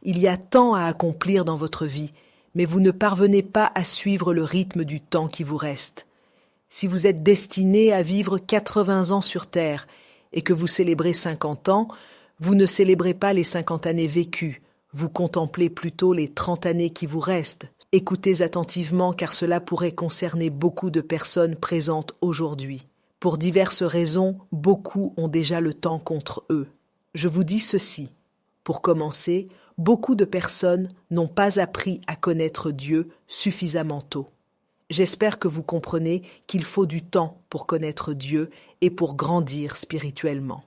Il y a tant à accomplir dans votre vie, mais vous ne parvenez pas à suivre le rythme du temps qui vous reste. Si vous êtes destiné à vivre 80 ans sur Terre et que vous célébrez 50 ans, vous ne célébrez pas les 50 années vécues, vous contemplez plutôt les 30 années qui vous restent. Écoutez attentivement car cela pourrait concerner beaucoup de personnes présentes aujourd'hui. Pour diverses raisons, beaucoup ont déjà le temps contre eux. Je vous dis ceci. Pour commencer, beaucoup de personnes n'ont pas appris à connaître Dieu suffisamment tôt. J'espère que vous comprenez qu'il faut du temps pour connaître Dieu et pour grandir spirituellement.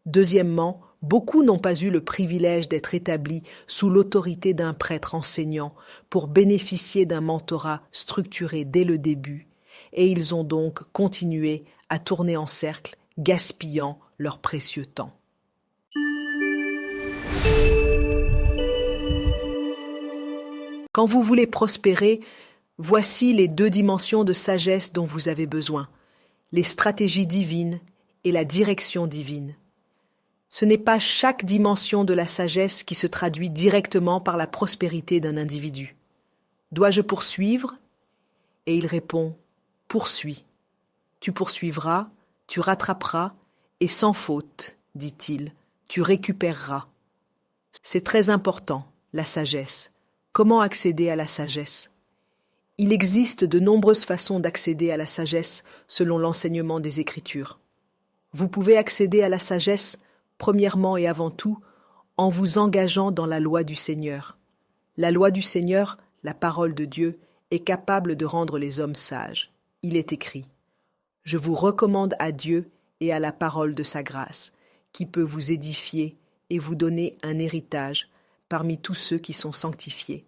Deuxièmement, beaucoup n'ont pas eu le privilège d'être établis sous l'autorité d'un prêtre enseignant pour bénéficier d'un mentorat structuré dès le début, et ils ont donc continué à tourner en cercle, gaspillant leur précieux temps. Quand vous voulez prospérer, voici les 2 dimensions de sagesse dont vous avez besoin, les stratégies divines et la direction divine. Ce n'est pas chaque dimension de la sagesse qui se traduit directement par la prospérité d'un individu. Dois-je poursuivre ? Et il répond, poursuis. Tu poursuivras, tu rattraperas, et sans faute, dit-il, tu récupéreras. C'est très important, la sagesse. Comment accéder à la sagesse ? Il existe de nombreuses façons d'accéder à la sagesse selon l'enseignement des Écritures. Vous pouvez accéder à la sagesse, premièrement et avant tout, en vous engageant dans la loi du Seigneur. La loi du Seigneur, la parole de Dieu, est capable de rendre les hommes sages. Il est écrit « Je vous recommande à Dieu et à la parole de sa grâce, qui peut vous édifier et vous donner un héritage parmi tous ceux qui sont sanctifiés. »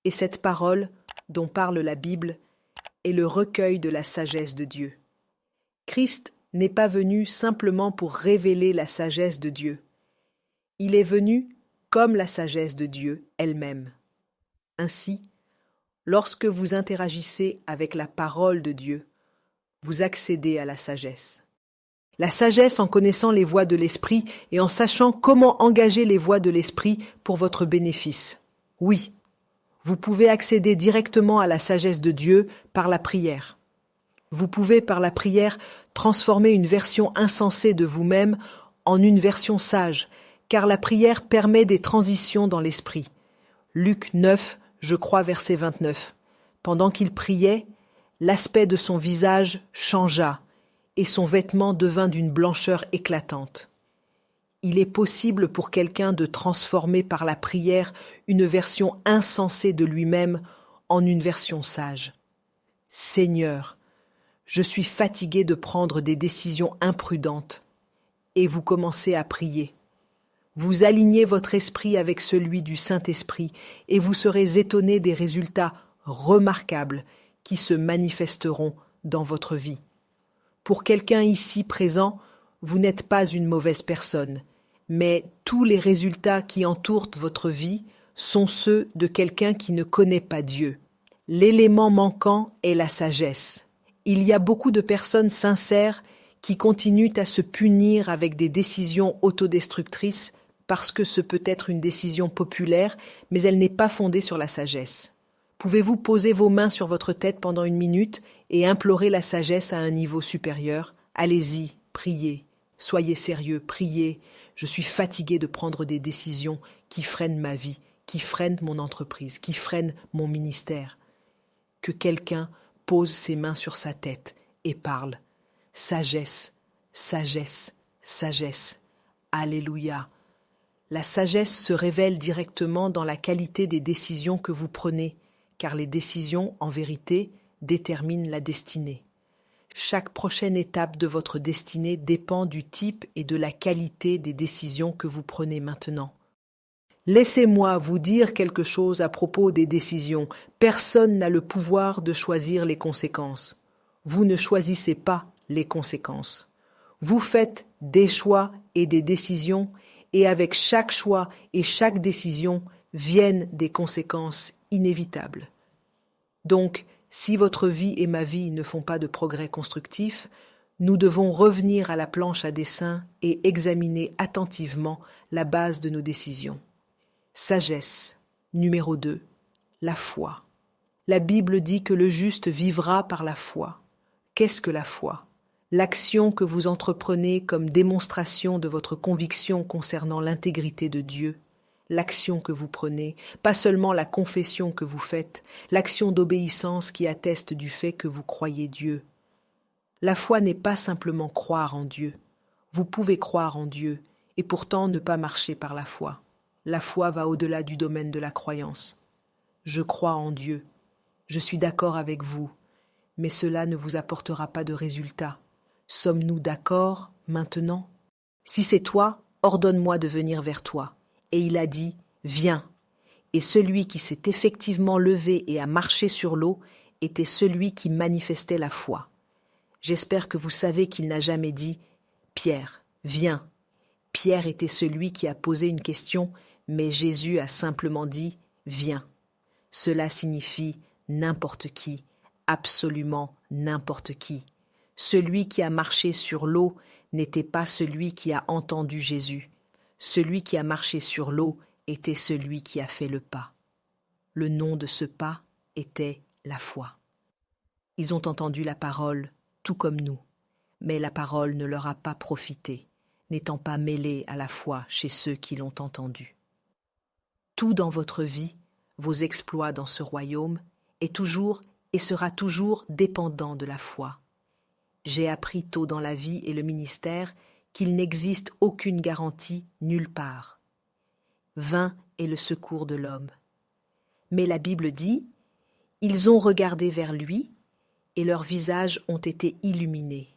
Et cette parole, dont parle la Bible, est le recueil de la sagesse de Dieu. Christ n'est pas venu simplement pour révéler la sagesse de Dieu. Il est venu comme la sagesse de Dieu elle-même. Ainsi, lorsque vous interagissez avec la parole de Dieu, vous accédez à la sagesse. La sagesse en connaissant les voies de l'esprit et en sachant comment engager les voies de l'esprit pour votre bénéfice. Oui, vous pouvez accéder directement à la sagesse de Dieu par la prière. Vous pouvez, par la prière, transformer une version insensée de vous-même en une version sage, car la prière permet des transitions dans l'esprit. Luc 9, je crois, verset 29. Pendant qu'il priait, l'aspect de son visage changea et son vêtement devint d'une blancheur éclatante. Il est possible pour quelqu'un de transformer par la prière une version insensée de lui-même en une version sage. Seigneur, je suis fatigué de prendre des décisions imprudentes. Et vous commencez à prier. Vous alignez votre esprit avec celui du Saint-Esprit et vous serez étonné des résultats remarquables qui se manifesteront dans votre vie. Pour quelqu'un ici présent, vous n'êtes pas une mauvaise personne, mais tous les résultats qui entourent votre vie sont ceux de quelqu'un qui ne connaît pas Dieu. L'élément manquant est la sagesse. Il y a beaucoup de personnes sincères qui continuent à se punir avec des décisions autodestructrices parce que ce peut être une décision populaire, mais elle n'est pas fondée sur la sagesse. Pouvez-vous poser vos mains sur votre tête pendant 1 minute et implorer la sagesse à un niveau supérieur ? Allez-y, priez. Soyez sérieux, priez. Je suis fatigué de prendre des décisions qui freinent ma vie, qui freinent mon entreprise, qui freinent mon ministère. Que quelqu'un pose ses mains sur sa tête et parle. Sagesse, sagesse, sagesse. Alléluia. La sagesse se révèle directement dans la qualité des décisions que vous prenez, car les décisions, en vérité, déterminent la destinée. Chaque prochaine étape de votre destinée dépend du type et de la qualité des décisions que vous prenez maintenant. Laissez-moi vous dire quelque chose à propos des décisions. Personne n'a le pouvoir de choisir les conséquences. Vous ne choisissez pas les conséquences. Vous faites des choix et des décisions, et avec chaque choix et chaque décision viennent des conséquences inévitables. Donc, si votre vie et ma vie ne font pas de progrès constructifs, nous devons revenir à la planche à dessin et examiner attentivement la base de nos décisions. Sagesse. Numéro 2. La foi. La Bible dit que le juste vivra par la foi. Qu'est-ce que la foi? L'action que vous entreprenez comme démonstration de votre conviction concernant l'intégrité de Dieu. L'action que vous prenez, pas seulement la confession que vous faites, l'action d'obéissance qui atteste du fait que vous croyez Dieu. La foi n'est pas simplement croire en Dieu. Vous pouvez croire en Dieu et pourtant ne pas marcher par la foi. La foi va au-delà du domaine de la croyance. Je crois en Dieu. Je suis d'accord avec vous, mais cela ne vous apportera pas de résultat. Sommes-nous d'accord maintenant? Si c'est toi, ordonne-moi de venir vers toi. Et il a dit, viens. Et celui qui s'est effectivement levé et a marché sur l'eau était celui qui manifestait la foi. J'espère que vous savez qu'il n'a jamais dit, Pierre, viens. Pierre était celui qui a posé une question, mais Jésus a simplement dit, viens. Cela signifie n'importe qui, absolument n'importe qui. Celui qui a marché sur l'eau n'était pas celui qui a entendu Jésus. Celui qui a marché sur l'eau était celui qui a fait le pas. Le nom de ce pas était la foi. Ils ont entendu la parole, tout comme nous, mais la parole ne leur a pas profité, n'étant pas mêlée à la foi chez ceux qui l'ont entendue. Tout dans votre vie, vos exploits dans ce royaume, est toujours et sera toujours dépendant de la foi. J'ai appris tôt dans la vie et le ministère qu'il n'existe aucune garantie nulle part. Vain est le secours de l'homme. Mais la Bible dit, ils ont regardé vers lui et leurs visages ont été illuminés.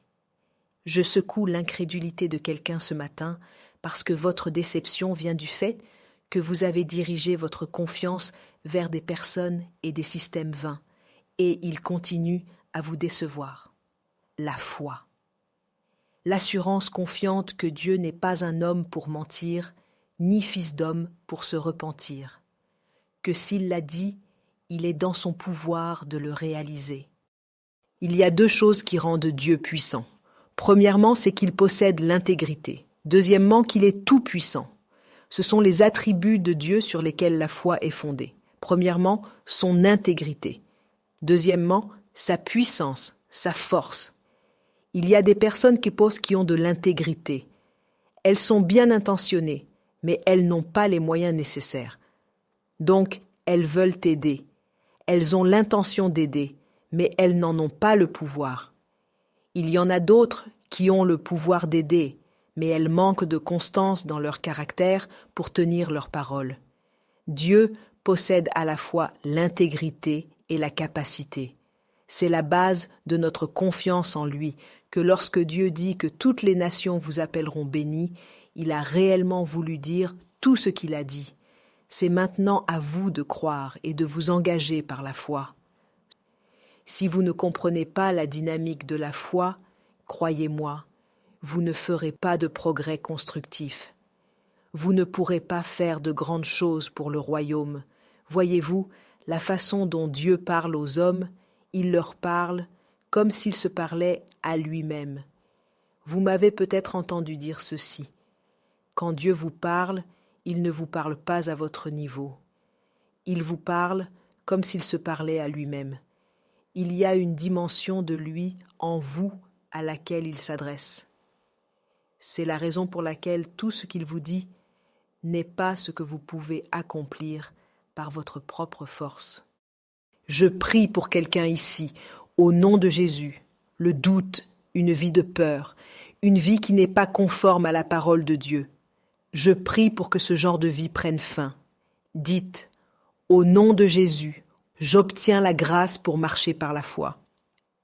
Je secoue l'incrédulité de quelqu'un ce matin parce que votre déception vient du fait que vous avez dirigé votre confiance vers des personnes et des systèmes vains, et ils continuent à vous décevoir. La foi. L'assurance confiante que Dieu n'est pas un homme pour mentir, ni fils d'homme pour se repentir. Que s'il l'a dit, il est dans son pouvoir de le réaliser. Il y a 2 choses qui rendent Dieu puissant. Premièrement, c'est qu'il possède l'intégrité. Deuxièmement, qu'il est tout-puissant. Ce sont les attributs de Dieu sur lesquels la foi est fondée. Premièrement, son intégrité. Deuxièmement, sa puissance, sa force. Il y a des personnes qui ont de l'intégrité. Elles sont bien intentionnées, mais elles n'ont pas les moyens nécessaires. Donc, elles veulent aider. Elles ont l'intention d'aider, mais elles n'en ont pas le pouvoir. Il y en a d'autres qui ont le pouvoir d'aider, mais elles manquent de constance dans leur caractère pour tenir leur parole. Dieu possède à la fois l'intégrité et la capacité. C'est la base de notre confiance en lui, que lorsque Dieu dit que toutes les nations vous appelleront bénis, il a réellement voulu dire tout ce qu'il a dit. C'est maintenant à vous de croire et de vous engager par la foi. Si vous ne comprenez pas la dynamique de la foi, croyez-moi, vous ne ferez pas de progrès constructif. Vous ne pourrez pas faire de grandes choses pour le royaume. Voyez-vous, la façon dont Dieu parle aux hommes, il leur parle comme s'il se parlait à lui-même. Vous m'avez peut-être entendu dire ceci. Quand Dieu vous parle, il ne vous parle pas à votre niveau. Il vous parle comme s'il se parlait à lui-même. Il y a une dimension de lui en vous à laquelle il s'adresse. C'est la raison pour laquelle tout ce qu'il vous dit n'est pas ce que vous pouvez accomplir par votre propre force. Je prie pour quelqu'un ici, au nom de Jésus, le doute, une vie de peur, une vie qui n'est pas conforme à la parole de Dieu. Je prie pour que ce genre de vie prenne fin. Dites, au nom de Jésus, j'obtiens la grâce pour marcher par la foi.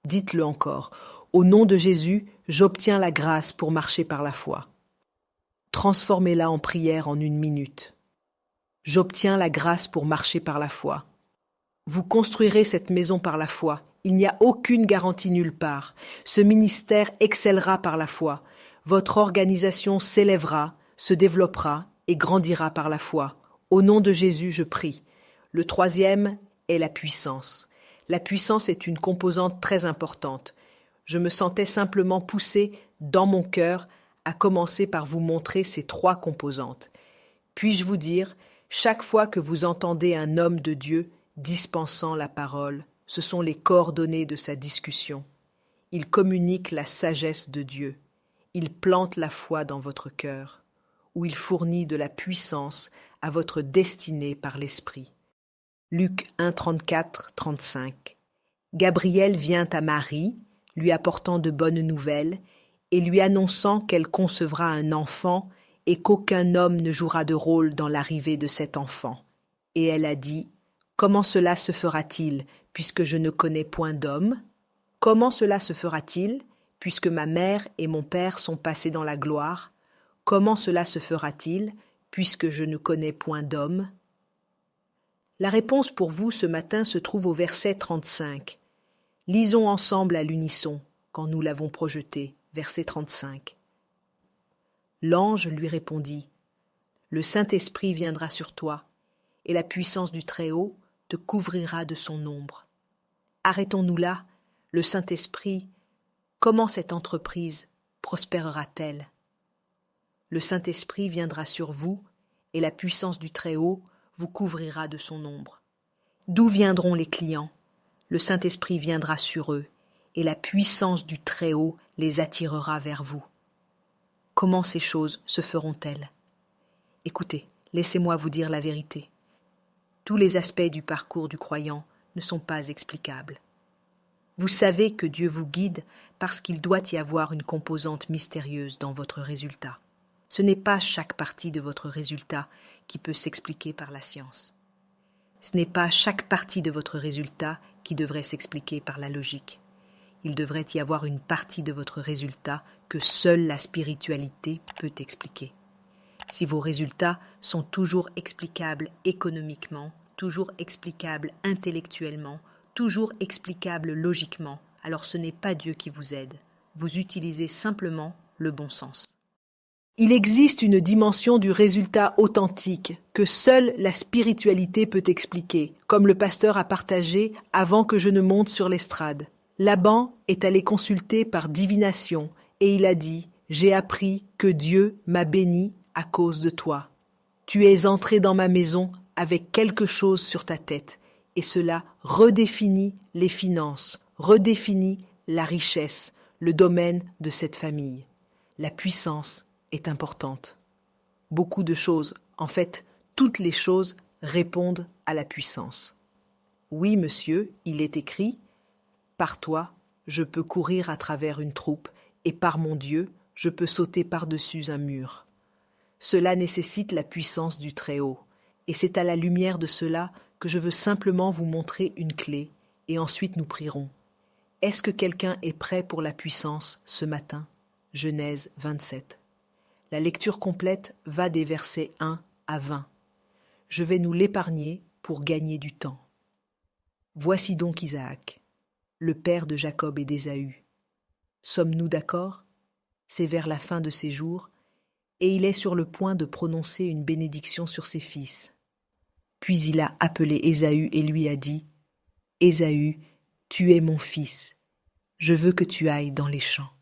Dites-le encore, au nom de Jésus, j'obtiens la grâce pour marcher par la foi. Transformez-la en prière en 1 minute. J'obtiens la grâce pour marcher par la foi. Vous construirez cette maison par la foi. Il n'y a aucune garantie nulle part. Ce ministère excellera par la foi. Votre organisation s'élèvera, se développera et grandira par la foi. Au nom de Jésus, je prie. Le 3e est la puissance. La puissance est une composante très importante. Je me sentais simplement poussé dans mon cœur à commencer par vous montrer ces 3 composantes. Puis-je vous dire Chaque fois que vous entendez un homme de Dieu dispensant la parole, ce sont les coordonnées de sa discussion. Il communique la sagesse de Dieu. Il plante la foi dans votre cœur, où il fournit de la puissance à votre destinée par l'Esprit. Luc 1, 34, 35. Gabriel vient à Marie, lui apportant de bonnes nouvelles, et lui annonçant qu'elle concevra un enfant et qu'aucun homme ne jouera de rôle dans l'arrivée de cet enfant. Et elle a dit, « Comment cela se fera-t-il, puisque je ne connais point d'homme ? Comment cela se fera-t-il, puisque ma mère et mon père sont passés dans la gloire ? Comment cela se fera-t-il, puisque je ne connais point d'homme ?» La réponse pour vous ce matin se trouve au verset 35. Lisons ensemble à l'unisson, quand nous l'avons projeté, verset 35. L'ange lui répondit, « Le Saint-Esprit viendra sur toi, et la puissance du Très-Haut te couvrira de son ombre. » Arrêtons-nous là, le Saint-Esprit, comment cette entreprise prospérera-t-elle ? Le Saint-Esprit viendra sur vous, et la puissance du Très-Haut vous couvrira de son ombre. D'où viendront les clients ? Le Saint-Esprit viendra sur eux, et la puissance du Très-Haut les attirera vers vous. Comment ces choses se feront-elles ? Écoutez, laissez-moi vous dire la vérité. Tous les aspects du parcours du croyant ne sont pas explicables. Vous savez que Dieu vous guide parce qu'il doit y avoir une composante mystérieuse dans votre résultat. Ce n'est pas chaque partie de votre résultat qui peut s'expliquer par la science. Ce n'est pas chaque partie de votre résultat qui devrait s'expliquer par la logique. Il devrait y avoir une partie de votre résultat que seule la spiritualité peut expliquer. Si vos résultats sont toujours explicables économiquement, toujours explicables intellectuellement, toujours explicables logiquement, alors ce n'est pas Dieu qui vous aide. Vous utilisez simplement le bon sens. Il existe une dimension du résultat authentique que seule la spiritualité peut expliquer, comme le pasteur a partagé avant que je ne monte sur l'estrade. Laban est allé consulter par divination et il a dit « J'ai appris que Dieu m'a béni à cause de toi. Tu es entré dans ma maison avec quelque chose sur ta tête et cela redéfinit les finances, redéfinit la richesse, le domaine de cette famille. La puissance est importante. Beaucoup de choses, en fait, toutes les choses répondent à la puissance. Oui, monsieur, il est écrit « Par toi, je peux courir à travers une troupe et par mon Dieu, je peux sauter par-dessus un mur. » Cela nécessite la puissance du Très-Haut, et c'est à la lumière de cela que je veux simplement vous montrer une clé, et ensuite nous prierons. Est-ce que quelqu'un est prêt pour la puissance ce matin ? Genèse 27. La lecture complète va des versets 1 à 20. Je vais nous l'épargner pour gagner du temps. Voici donc Isaac, le père de Jacob et d'Ésaü. Sommes-nous d'accord ? C'est vers la fin de ses jours, et il est sur le point de prononcer une bénédiction sur ses fils. Puis il a appelé Ésaü et lui a dit « Ésaü, tu es mon fils, je veux que tu ailles dans les champs. »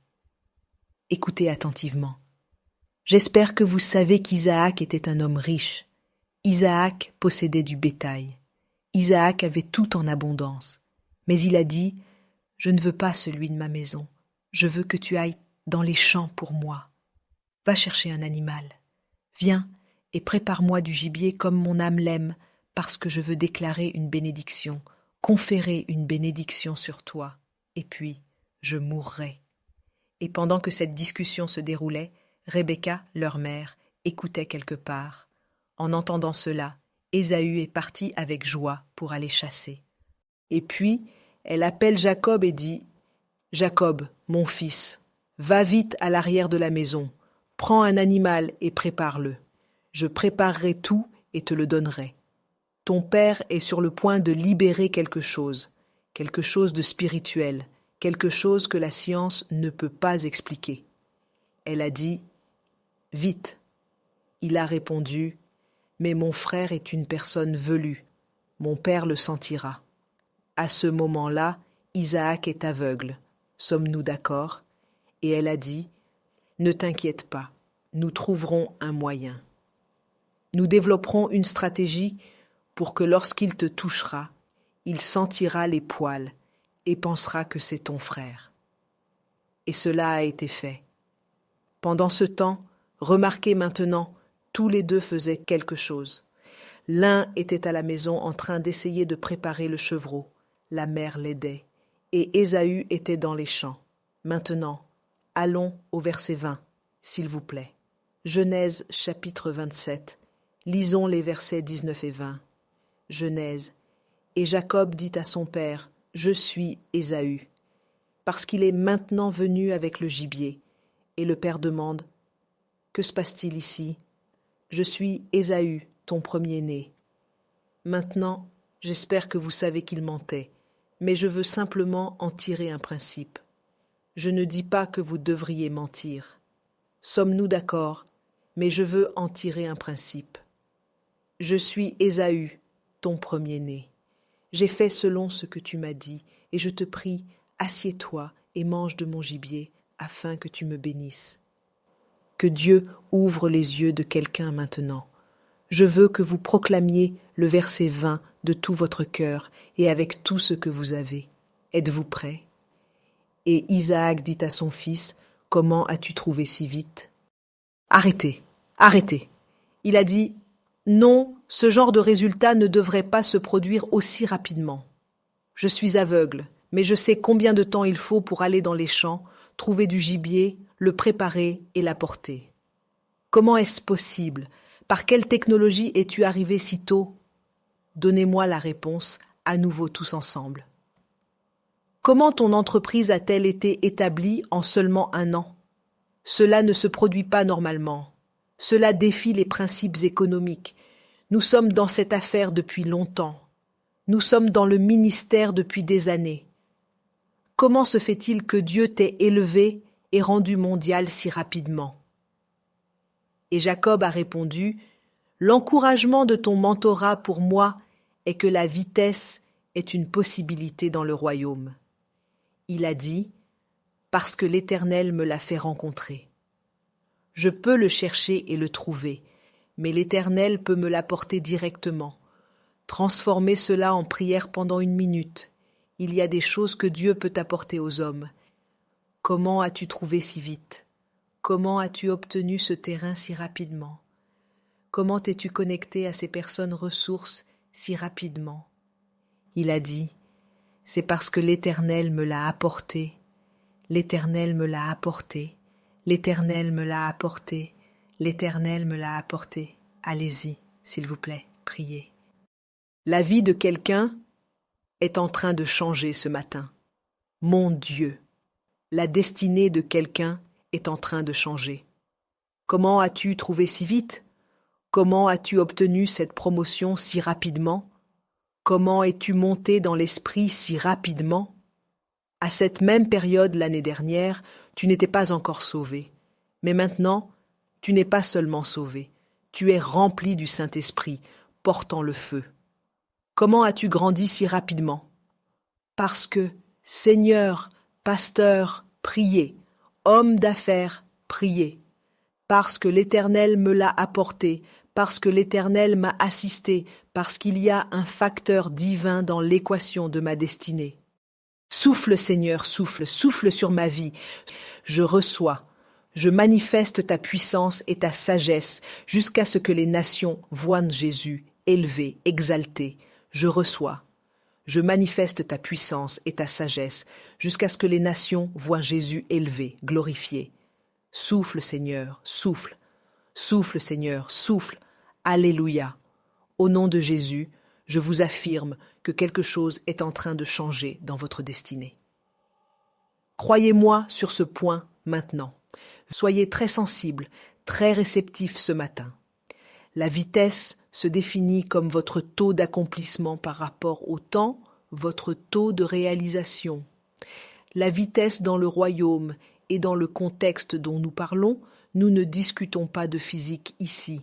Écoutez attentivement. J'espère que vous savez qu'Isaac était un homme riche. Isaac possédait du bétail. Isaac avait tout en abondance. Mais il a dit « Je ne veux pas celui de ma maison. Je veux que tu ailles dans les champs pour moi. Va chercher un animal. Viens et prépare-moi du gibier comme mon âme l'aime, parce que je veux déclarer une bénédiction, conférer une bénédiction sur toi. Et puis, je mourrai. » Et pendant que cette discussion se déroulait, Rebecca, leur mère, écoutait quelque part. En entendant cela, Ésaü est parti avec joie pour aller chasser. Et puis, elle appelle Jacob et dit « Jacob, mon fils, va vite à l'arrière de la maison, prends un animal et prépare-le. Je préparerai tout et te le donnerai. Ton père est sur le point de libérer quelque chose de spirituel, quelque chose que la science ne peut pas expliquer. » Elle a dit « Vite !» Il a répondu « Mais mon frère est une personne velue. Mon père le sentira. » À ce moment-là, Isaac est aveugle. Sommes-nous d'accord ? Et elle a dit « Ne t'inquiète pas, nous trouverons un moyen. » Nous développerons une stratégie pour que lorsqu'il te touchera, il sentira les poils et pensera que c'est ton frère. Et cela a été fait. Pendant ce temps, remarquez maintenant, tous les deux faisaient quelque chose. L'un était à la maison en train d'essayer de préparer le chevreau. La mère l'aidait. Et Ésaü était dans les champs. Maintenant, allons au verset 20, s'il vous plaît. Genèse chapitre 27. Lisons les versets 19 et 20. Genèse. Et Jacob dit à son père, « Je suis Ésaü, parce qu'il est maintenant venu avec le gibier. » Et le père demande, « Que se passe-t-il ici ? Je suis Ésaü, ton premier-né. » Maintenant, j'espère que vous savez qu'il mentait, mais je veux simplement en tirer un principe. Je ne dis pas que vous devriez mentir. Sommes-nous d'accord ? Mais je veux en tirer un principe. Je suis Ésaü, ton premier-né. J'ai fait selon ce que tu m'as dit, et je te prie, assieds-toi et mange de mon gibier, afin que tu me bénisses. Que Dieu ouvre les yeux de quelqu'un maintenant. Je veux que vous proclamiez le verset 20 de tout votre cœur et avec tout ce que vous avez. Êtes-vous prêts ? Et Isaac dit à son fils, « Comment as-tu trouvé si vite ?» Arrêtez, arrêtez. Il a dit, « Non, ce genre de résultat ne devrait pas se produire aussi rapidement. Je suis aveugle, mais je sais combien de temps il faut pour aller dans les champs, trouver du gibier, le préparer et l'apporter. Comment est-ce possible ? Par quelle technologie es-tu arrivé si tôt ? Donnez-moi la réponse, à nouveau tous ensemble. Comment ton entreprise a-t-elle été établie en seulement 1 an ? Cela ne se produit pas normalement. Cela défie les principes économiques. Nous sommes dans cette affaire depuis longtemps. Nous sommes dans le ministère depuis des années. Comment se fait-il que Dieu t'ait élevé et rendu mondial si rapidement ? Et Jacob a répondu, « L'encouragement de ton mentorat pour moi est que la vitesse est une possibilité dans le royaume. » Il a dit, « Parce que l'Éternel me l'a fait rencontrer. Je peux le chercher et le trouver, mais l'Éternel peut me l'apporter directement. Transformer cela en prière pendant 1 minute. Il y a des choses que Dieu peut apporter aux hommes. Comment as-tu trouvé si vite ? Comment as-tu obtenu ce terrain si rapidement ? Comment t'es-tu connecté à ces personnes ressources si rapidement ? » Il a dit, « C'est parce que l'Éternel me l'a apporté. L'Éternel me l'a apporté. L'Éternel me l'a apporté. L'Éternel me l'a apporté. » Allez-y, s'il vous plaît, priez. La vie de quelqu'un est en train de changer ce matin. Mon Dieu, la destinée de quelqu'un est en train de changer. Comment as-tu trouvé si vite ? Comment as-tu obtenu cette promotion si rapidement ? Comment es-tu monté dans l'esprit si rapidement ? À cette même période l'année dernière, tu n'étais pas encore sauvé. Mais maintenant, tu n'es pas seulement sauvé, tu es rempli du Saint-Esprit, portant le feu. Comment as-tu grandi si rapidement ? Parce que, Seigneur, pasteur, priez, homme d'affaires, priez. Parce que l'Éternel me l'a apporté, parce que l'Éternel m'a assisté, parce qu'il y a un facteur divin dans l'équation de ma destinée. Souffle, Seigneur, souffle, souffle sur ma vie. Je reçois, je manifeste ta puissance et ta sagesse jusqu'à ce que les nations voient Jésus élevé, exalté. Je reçois, je manifeste ta puissance et ta sagesse jusqu'à ce que les nations voient Jésus élevé, glorifié. Souffle, Seigneur, souffle. Souffle, Seigneur, souffle. Alléluia. Au nom de Jésus, je vous affirme que quelque chose est en train de changer dans votre destinée. Croyez-moi sur ce point maintenant. Soyez très sensibles, très réceptifs ce matin. La vitesse se définit comme votre taux d'accomplissement par rapport au temps, votre taux de réalisation. La vitesse dans le royaume et dans le contexte dont nous parlons, nous ne discutons pas de physique ici.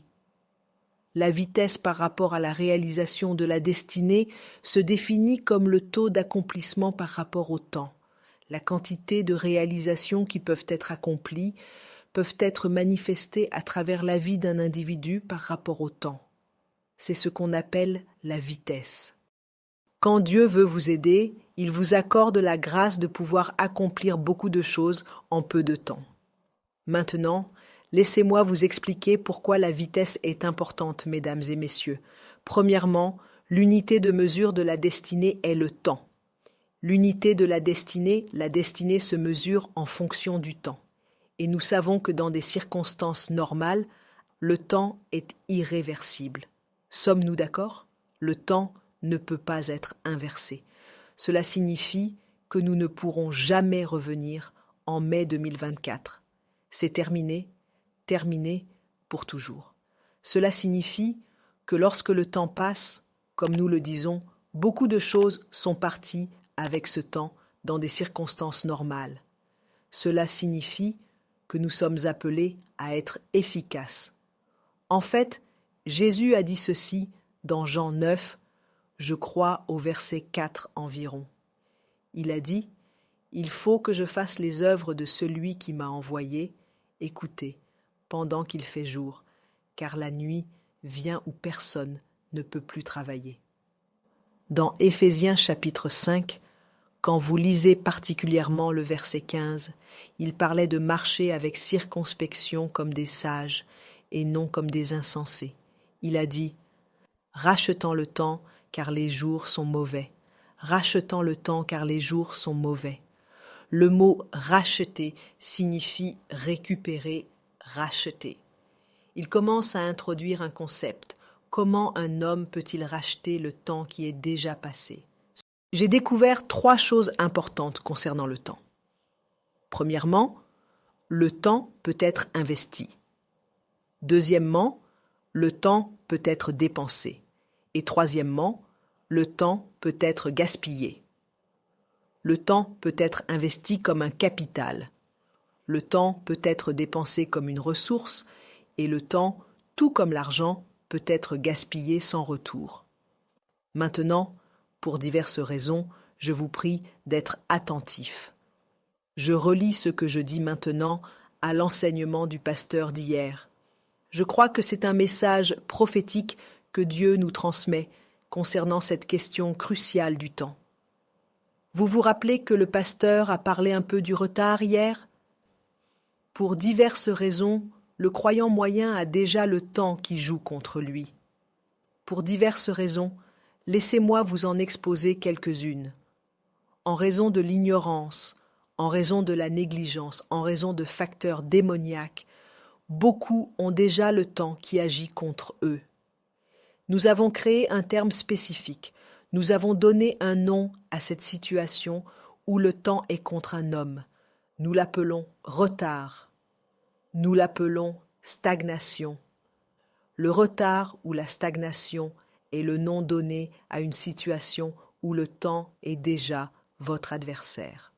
La vitesse par rapport à la réalisation de la destinée se définit comme le taux d'accomplissement par rapport au temps. La quantité de réalisations qui peuvent être accomplies peuvent être manifestées à travers la vie d'un individu par rapport au temps. c'est ce qu'on appelle la vitesse. Quand Dieu veut vous aider, il vous accorde la grâce de pouvoir accomplir beaucoup de choses en peu de temps. Maintenant, laissez-moi vous expliquer pourquoi la vitesse est importante, mesdames et messieurs. Premièrement, l'unité de mesure de la destinée est le temps. L'unité de la destinée se mesure en fonction du temps. Et nous savons que dans des circonstances normales, le temps est irréversible. Sommes-nous d'accord? Le temps ne peut pas être inversé. Cela signifie que nous ne pourrons jamais revenir en mai 2024. C'est terminé pour toujours. Cela signifie que lorsque le temps passe, comme nous le disons, beaucoup de choses sont parties avec ce temps dans des circonstances normales. Cela signifie que nous sommes appelés à être efficaces. En fait, Jésus a dit ceci dans Jean 9, je crois au verset 4 environ. Il a dit « Il faut que je fasse les œuvres de celui qui m'a envoyé, écoutez, pendant qu'il fait jour, car la nuit vient où personne ne peut plus travailler. » Dans Éphésiens chapitre 5, quand vous lisez particulièrement le verset 15, il parlait de marcher avec circonspection comme des sages et non comme des insensés. Il a dit « Rachetant le temps, car les jours sont mauvais. Rachetant le temps, car les jours sont mauvais. » Le mot « racheter » signifie « récupérer »,« racheter ». Il commence à introduire un concept. Comment un homme peut-il racheter le temps qui est déjà passé? J'ai découvert 3 choses importantes concernant le temps. Premièrement, le temps peut être investi. Deuxièmement, le temps peut être dépensé. Et troisièmement, le temps peut être gaspillé. Le temps peut être investi comme un capital. Le temps peut être dépensé comme une ressource et le temps, tout comme l'argent, peut être gaspillé sans retour. Maintenant, pour diverses raisons, je vous prie d'être attentifs. Je relis ce que je dis maintenant à l'enseignement du pasteur d'hier. Je crois que c'est un message prophétique que Dieu nous transmet concernant cette question cruciale du temps. Vous vous rappelez que le pasteur a parlé un peu du retard hier? Pour diverses raisons, le croyant moyen a déjà le temps qui joue contre lui. Pour diverses raisons, laissez-moi vous en exposer quelques-unes. En raison de l'ignorance, en raison de la négligence, en raison de facteurs démoniaques, beaucoup ont déjà le temps qui agit contre eux. Nous avons créé un terme spécifique. Nous avons donné un nom à cette situation où le temps est contre un homme. Nous l'appelons retard. Nous l'appelons stagnation. Le retard ou la stagnation est le nom donné à une situation où le temps est déjà votre adversaire.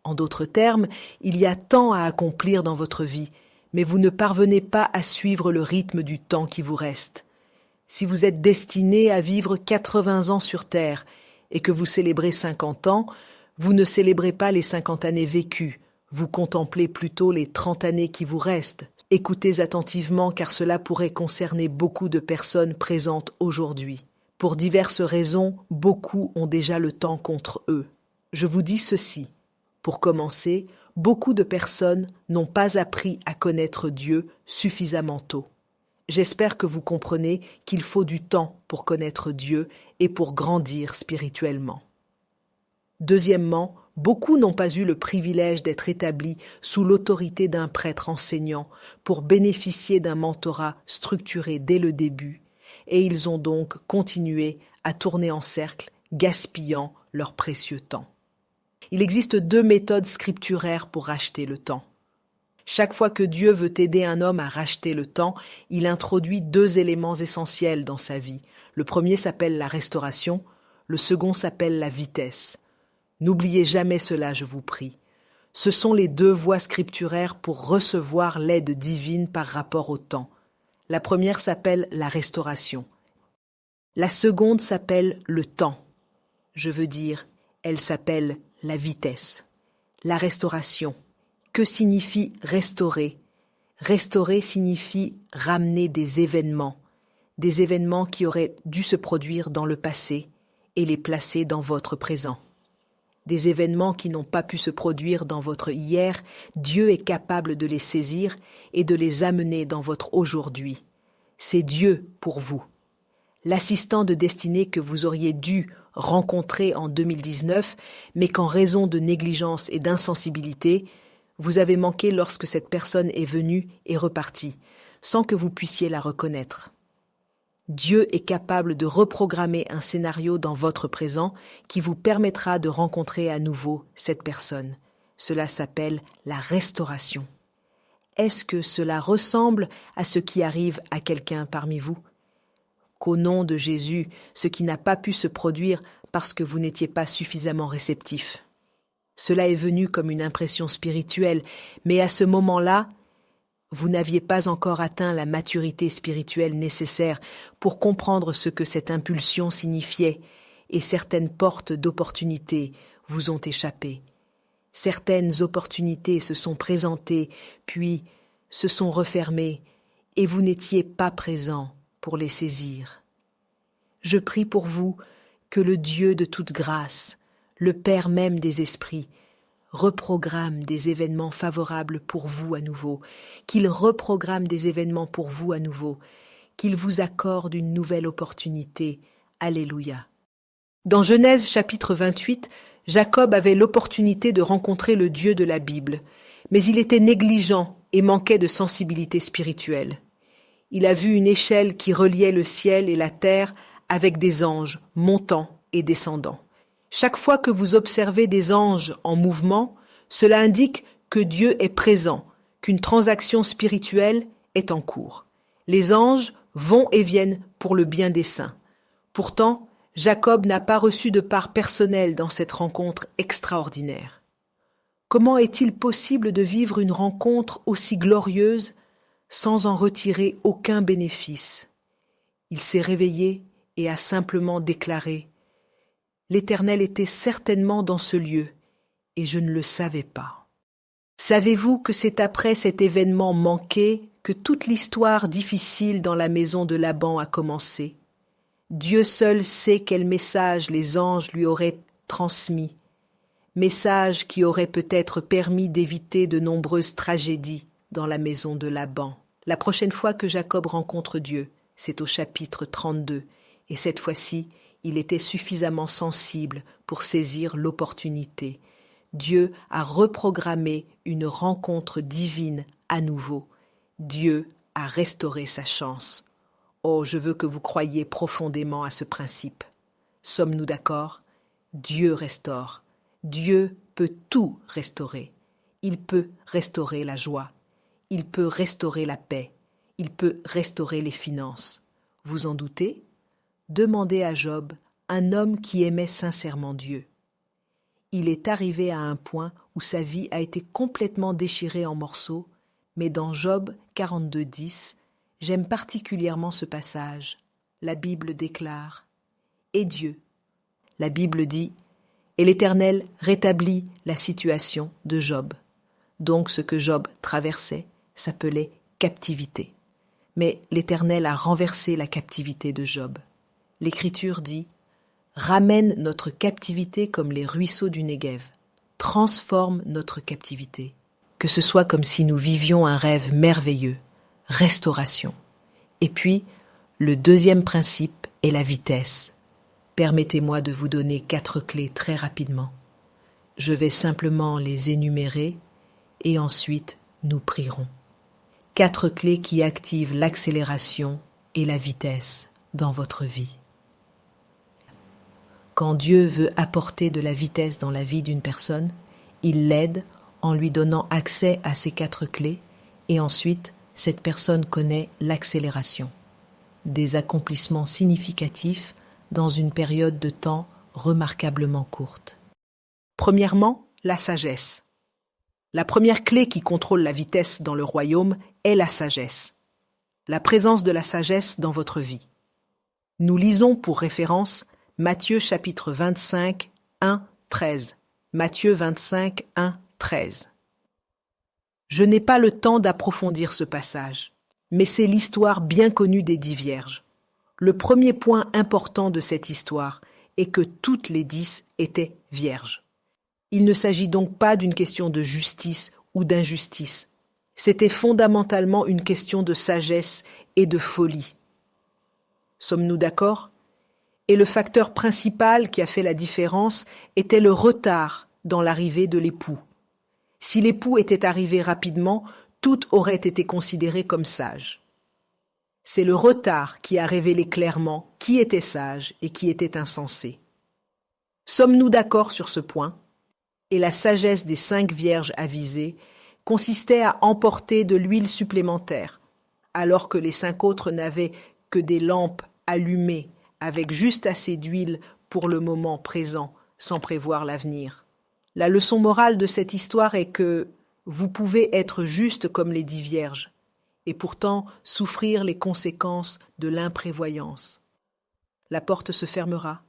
En d'autres termes, il y a tant à accomplir dans votre vie, mais vous ne parvenez pas à suivre le rythme du temps qui vous reste. Si vous êtes destiné à vivre 80 ans sur Terre et que vous célébrez 50 ans, vous ne célébrez pas les 50 années vécues, vous contemplez plutôt les 30 années qui vous restent. Écoutez attentivement car cela pourrait concerner beaucoup de personnes présentes aujourd'hui. Pour diverses raisons, beaucoup ont déjà le temps contre eux. Je vous dis ceci. Pour commencer, beaucoup de personnes n'ont pas appris à connaître Dieu suffisamment tôt. J'espère que vous comprenez qu'il faut du temps pour connaître Dieu et pour grandir spirituellement. Deuxièmement, beaucoup n'ont pas eu le privilège d'être établis sous l'autorité d'un prêtre enseignant pour bénéficier d'un mentorat structuré dès le début, et ils ont donc continué à tourner en cercle, gaspillant leur précieux temps. Il existe 2 méthodes scripturaires pour racheter le temps. Chaque fois que Dieu veut aider un homme à racheter le temps, il introduit 2 éléments essentiels dans sa vie. Le premier s'appelle la restauration, le second s'appelle la vitesse. N'oubliez jamais cela, je vous prie. Ce sont les 2 voies scripturaires pour recevoir l'aide divine par rapport au temps. La première s'appelle la restauration. La seconde s'appelle le temps. Je veux dire, elle s'appelle la vitesse. La restauration. Que signifie restaurer? Restaurer signifie ramener des événements, des événements qui auraient dû se produire dans le passé et les placer dans votre présent. Des événements qui n'ont pas pu se produire dans votre hier, Dieu est capable de les saisir et de les amener dans votre aujourd'hui. C'est Dieu pour vous. L'assistant de destinée que vous auriez dû rencontrer en 2019, mais qu'en raison de négligence et d'insensibilité, vous avez manqué lorsque cette personne est venue et repartie, sans que vous puissiez la reconnaître. Dieu est capable de reprogrammer un scénario dans votre présent qui vous permettra de rencontrer à nouveau cette personne. Cela s'appelle la restauration. Est-ce que cela ressemble à ce qui arrive à quelqu'un parmi vous? Qu'au nom de Jésus, ce qui n'a pas pu se produire parce que vous n'étiez pas suffisamment réceptif. Cela est venu comme une impression spirituelle, mais à ce moment-là, vous n'aviez pas encore atteint la maturité spirituelle nécessaire pour comprendre ce que cette impulsion signifiait, et certaines portes d'opportunités vous ont échappé. Certaines opportunités se sont présentées, puis se sont refermées, et vous n'étiez pas présent pour les saisir. Je prie pour vous que le Dieu de toute grâce, le Père même des esprits, reprogramme des événements favorables pour vous à nouveau, qu'il reprogramme des événements pour vous à nouveau, qu'il vous accorde une nouvelle opportunité. Alléluia. Dans Genèse chapitre 28, Jacob avait l'opportunité de rencontrer le Dieu de la Bible, mais il était négligent et manquait de sensibilité spirituelle. Il a vu une échelle qui reliait le ciel et la terre avec des anges montant et descendant. Chaque fois que vous observez des anges en mouvement, cela indique que Dieu est présent, qu'une transaction spirituelle est en cours. Les anges vont et viennent pour le bien des saints. Pourtant, Jacob n'a pas reçu de part personnelle dans cette rencontre extraordinaire. Comment est-il possible de vivre une rencontre aussi glorieuse sans en retirer aucun bénéfice? Il s'est réveillé et a simplement déclaré: l'Éternel était certainement dans ce lieu, et je ne le savais pas. Savez-vous que c'est après cet événement manqué que toute l'histoire difficile dans la maison de Laban a commencé? Dieu seul sait quel message les anges lui auraient transmis, message qui aurait peut-être permis d'éviter de nombreuses tragédies dans la maison de Laban. La prochaine fois que Jacob rencontre Dieu, c'est au chapitre 32, et cette fois-ci, il était suffisamment sensible pour saisir l'opportunité. Dieu a reprogrammé une rencontre divine à nouveau. Dieu a restauré sa chance. Oh, je veux que vous croyiez profondément à ce principe. Sommes-nous d'accord? Dieu restaure. Dieu peut tout restaurer. Il peut restaurer la joie. Il peut restaurer la paix. Il peut restaurer les finances. Vous en doutez? Demandez à Job, un homme qui aimait sincèrement Dieu. Il est arrivé à un point où sa vie a été complètement déchirée en morceaux, mais dans Job 42:10, j'aime particulièrement ce passage. La Bible déclare « Et Dieu ». La Bible dit « Et l'Éternel rétablit la situation de Job ». Donc ce que Job traversait s'appelait captivité. Mais l'Éternel a renversé la captivité de Job. L'Écriture dit « Ramène notre captivité comme les ruisseaux du Néguev. Transforme notre captivité. Que ce soit comme si nous vivions un rêve merveilleux. Restauration. » Et puis, le deuxième principe est la vitesse. Permettez-moi de vous donner 4 clés très rapidement. Je vais simplement les énumérer et ensuite nous prierons. 4 clés qui activent l'accélération et la vitesse dans votre vie. Quand Dieu veut apporter de la vitesse dans la vie d'une personne, il l'aide en lui donnant accès à ces 4 clés et ensuite, cette personne connaît l'accélération. Des accomplissements significatifs dans une période de temps remarquablement courte. Premièrement, la sagesse. La première clé qui contrôle la vitesse dans le royaume est la sagesse. La présence de la sagesse dans votre vie. Nous lisons pour référence Matthieu chapitre 25, 1, 13. Matthieu 25, 1, 13. Je n'ai pas le temps d'approfondir ce passage, mais c'est l'histoire bien connue des 10 vierges. Le premier point important de cette histoire est que toutes les 10 étaient vierges. Il ne s'agit donc pas d'une question de justice ou d'injustice. C'était fondamentalement une question de sagesse et de folie. Sommes-nous d'accord ? Et le facteur principal qui a fait la différence était le retard dans l'arrivée de l'époux. Si l'époux était arrivé rapidement, tout aurait été considéré comme sage. C'est le retard qui a révélé clairement qui était sage et qui était insensé. Sommes-nous d'accord sur ce point ? Et la sagesse des 5 vierges avisées consistait à emporter de l'huile supplémentaire, alors que les 5 autres n'avaient que des lampes allumées avec juste assez d'huile pour le moment présent, sans prévoir l'avenir. La leçon morale de cette histoire est que vous pouvez être juste comme les 10 vierges, et pourtant souffrir les conséquences de l'imprévoyance. La porte se fermera,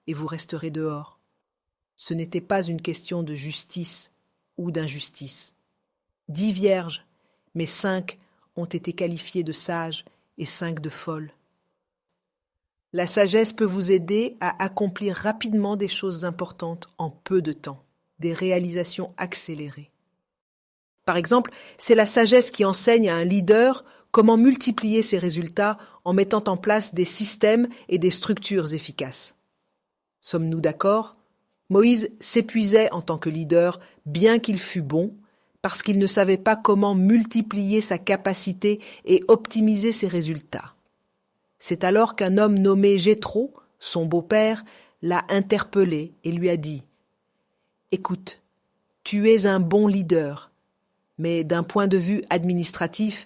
et vous resterez dehors. Ce n'était pas une question de justice ou d'injustice. 10 vierges, mais 5 ont été qualifiées de sages et 5 de folles. La sagesse peut vous aider à accomplir rapidement des choses importantes en peu de temps, des réalisations accélérées. Par exemple, c'est la sagesse qui enseigne à un leader comment multiplier ses résultats en mettant en place des systèmes et des structures efficaces. Sommes-nous d'accord ? Moïse s'épuisait en tant que leader, bien qu'il fût bon, parce qu'il ne savait pas comment multiplier sa capacité et optimiser ses résultats. C'est alors qu'un homme nommé Jéthro, son beau-père, l'a interpellé et lui a dit « Écoute, tu es un bon leader, mais d'un point de vue administratif,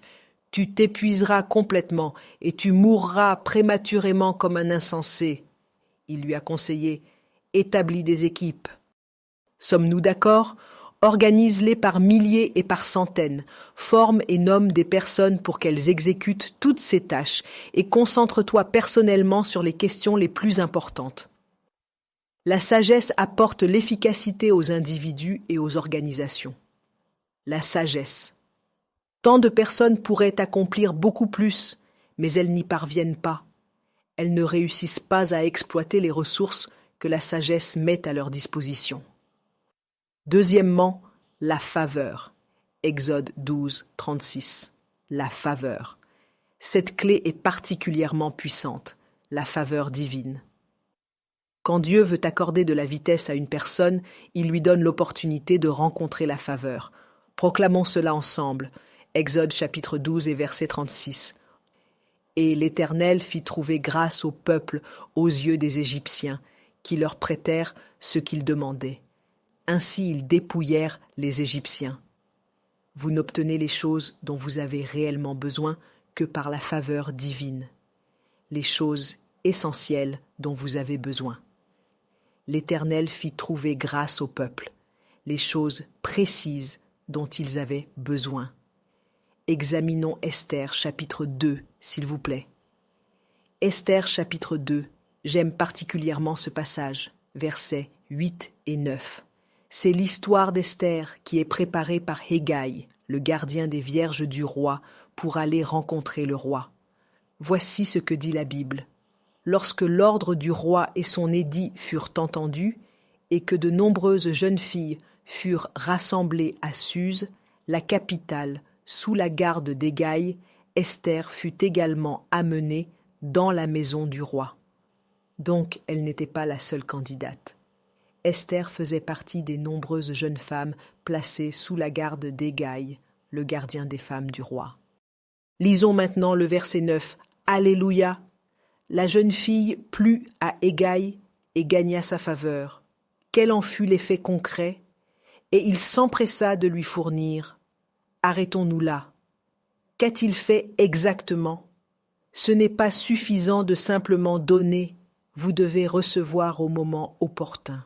tu t'épuiseras complètement et tu mourras prématurément comme un insensé. » Il lui a conseillé « Établis des équipes. » Sommes-nous d'accord ? Organise-les par milliers et par centaines, forme et nomme des personnes pour qu'elles exécutent toutes ces tâches et concentre-toi personnellement sur les questions les plus importantes. La sagesse apporte l'efficacité aux individus et aux organisations. La sagesse. Tant de personnes pourraient accomplir beaucoup plus, mais elles n'y parviennent pas. Elles ne réussissent pas à exploiter les ressources que la sagesse met à leur disposition. Deuxièmement, la faveur. Exode 12, 36. La faveur. Cette clé est particulièrement puissante, la faveur divine. Quand Dieu veut accorder de la vitesse à une personne, il lui donne l'opportunité de rencontrer la faveur. Proclamons cela ensemble. Exode chapitre 12 et verset 36. Et l'Éternel fit trouver grâce au peuple aux yeux des Égyptiens, qui leur prêtèrent ce qu'ils demandaient. Ainsi ils dépouillèrent les Égyptiens. Vous n'obtenez les choses dont vous avez réellement besoin que par la faveur divine. Les choses essentielles dont vous avez besoin. L'Éternel fit trouver grâce au peuple, les choses précises dont ils avaient besoin. Examinons Esther chapitre 2, s'il vous plaît. Esther chapitre 2, j'aime particulièrement ce passage, versets 8 et 9. C'est l'histoire d'Esther qui est préparée par Hégaï, le gardien des vierges du roi, pour aller rencontrer le roi. Voici ce que dit la Bible. Lorsque l'ordre du roi et son édit furent entendus, et que de nombreuses jeunes filles furent rassemblées à Suse, la capitale, sous la garde d'Hégaï, Esther fut également amenée dans la maison du roi. Donc elle n'était pas la seule candidate. Esther faisait partie des nombreuses jeunes femmes placées sous la garde d'Hégaï, le gardien des femmes du roi. Lisons maintenant le verset 9. Alléluia! La jeune fille plut à Hégaï et gagna sa faveur. Quel en fut l'effet concret? Et il s'empressa de lui fournir. Arrêtons-nous là. Qu'a-t-il fait exactement? Ce n'est pas suffisant de simplement donner, vous devez recevoir au moment opportun.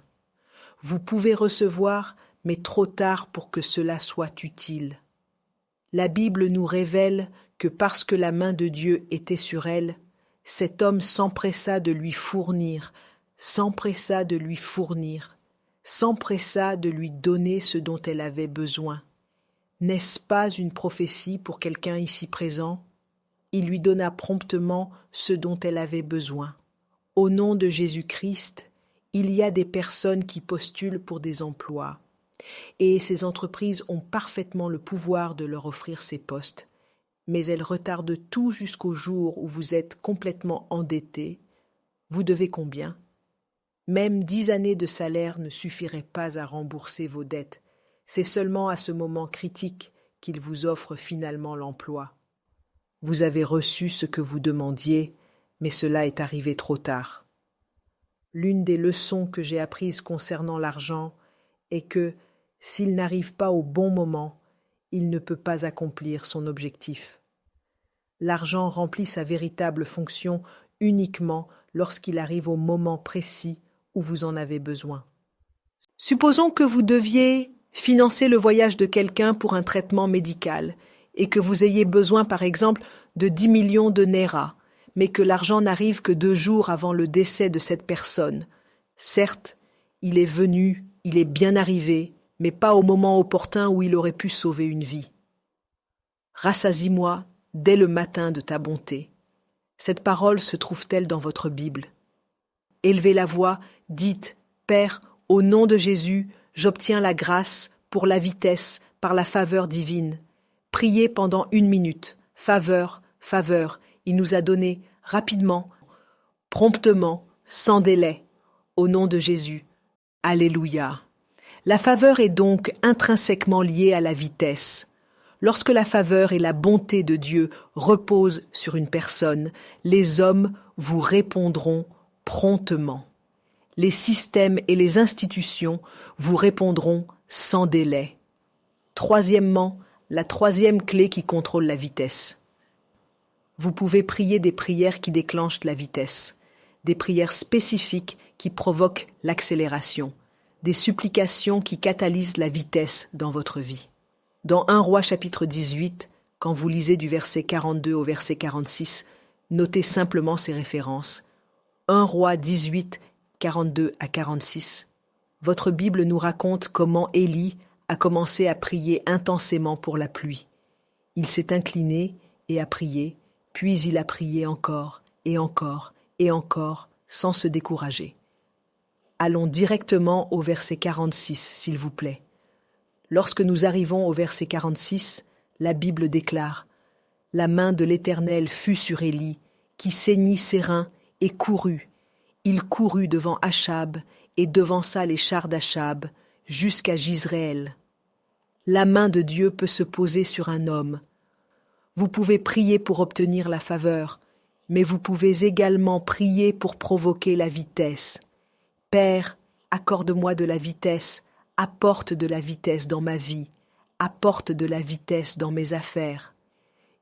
Vous pouvez recevoir, mais trop tard pour que cela soit utile. La Bible nous révèle que parce que la main de Dieu était sur elle, cet homme s'empressa de lui fournir, s'empressa de lui donner ce dont elle avait besoin. N'est-ce pas une prophétie pour quelqu'un ici présent? Il lui donna promptement ce dont elle avait besoin. Au nom de Jésus-Christ, il y a des personnes qui postulent pour des emplois. Et ces entreprises ont parfaitement le pouvoir de leur offrir ces postes. Mais elles retardent tout jusqu'au jour où vous êtes complètement endetté. Vous devez combien ? Même 10 années de salaire ne suffiraient pas à rembourser vos dettes. C'est seulement à ce moment critique qu'ils vous offrent finalement l'emploi. Vous avez reçu ce que vous demandiez, mais cela est arrivé trop tard. L'une des leçons que j'ai apprises concernant l'argent est que, s'il n'arrive pas au bon moment, il ne peut pas accomplir son objectif. L'argent remplit sa véritable fonction uniquement lorsqu'il arrive au moment précis où vous en avez besoin. Supposons que vous deviez financer le voyage de quelqu'un pour un traitement médical et que vous ayez besoin, par exemple, de 10 millions de Naira, mais que l'argent n'arrive que 2 jours avant le décès de cette personne. Certes, il est venu, il est bien arrivé, mais pas au moment opportun où il aurait pu sauver une vie. Rassasie-moi dès le matin de ta bonté. Cette parole se trouve-t-elle dans votre Bible ? Élevez la voix, dites, Père, au nom de Jésus, j'obtiens la grâce pour la vitesse par la faveur divine. Priez pendant 1 minute. Faveur, faveur, il nous a donné rapidement, promptement, sans délai. Au nom de Jésus. Alléluia. La faveur est donc intrinsèquement liée à la vitesse. Lorsque la faveur et la bonté de Dieu reposent sur une personne, les hommes vous répondront promptement. Les systèmes et les institutions vous répondront sans délai. Troisièmement, la troisième clé qui contrôle la vitesse. Vous pouvez prier des prières qui déclenchent la vitesse, des prières spécifiques qui provoquent l'accélération, des supplications qui catalysent la vitesse dans votre vie. Dans 1 Roi chapitre 18, quand vous lisez du verset 42 au verset 46, notez simplement ces références. 1 Roi 18, 42 à 46. Votre Bible nous raconte comment Élie a commencé à prier intensément pour la pluie. Il s'est incliné et a prié, puis il a prié encore et encore et encore sans se décourager. Allons directement au verset 46, s'il vous plaît. Lorsque nous arrivons au verset 46, la Bible déclare « La main de l'Éternel fut sur Élie, qui ceignit ses reins et courut. Il courut devant Achab et devança les chars d'Achab jusqu'à Jizréel. » La main de Dieu peut se poser sur un homme. Vous pouvez prier pour obtenir la faveur, mais vous pouvez également prier pour provoquer la vitesse. Père, accorde-moi de la vitesse, apporte de la vitesse dans ma vie, apporte de la vitesse dans mes affaires.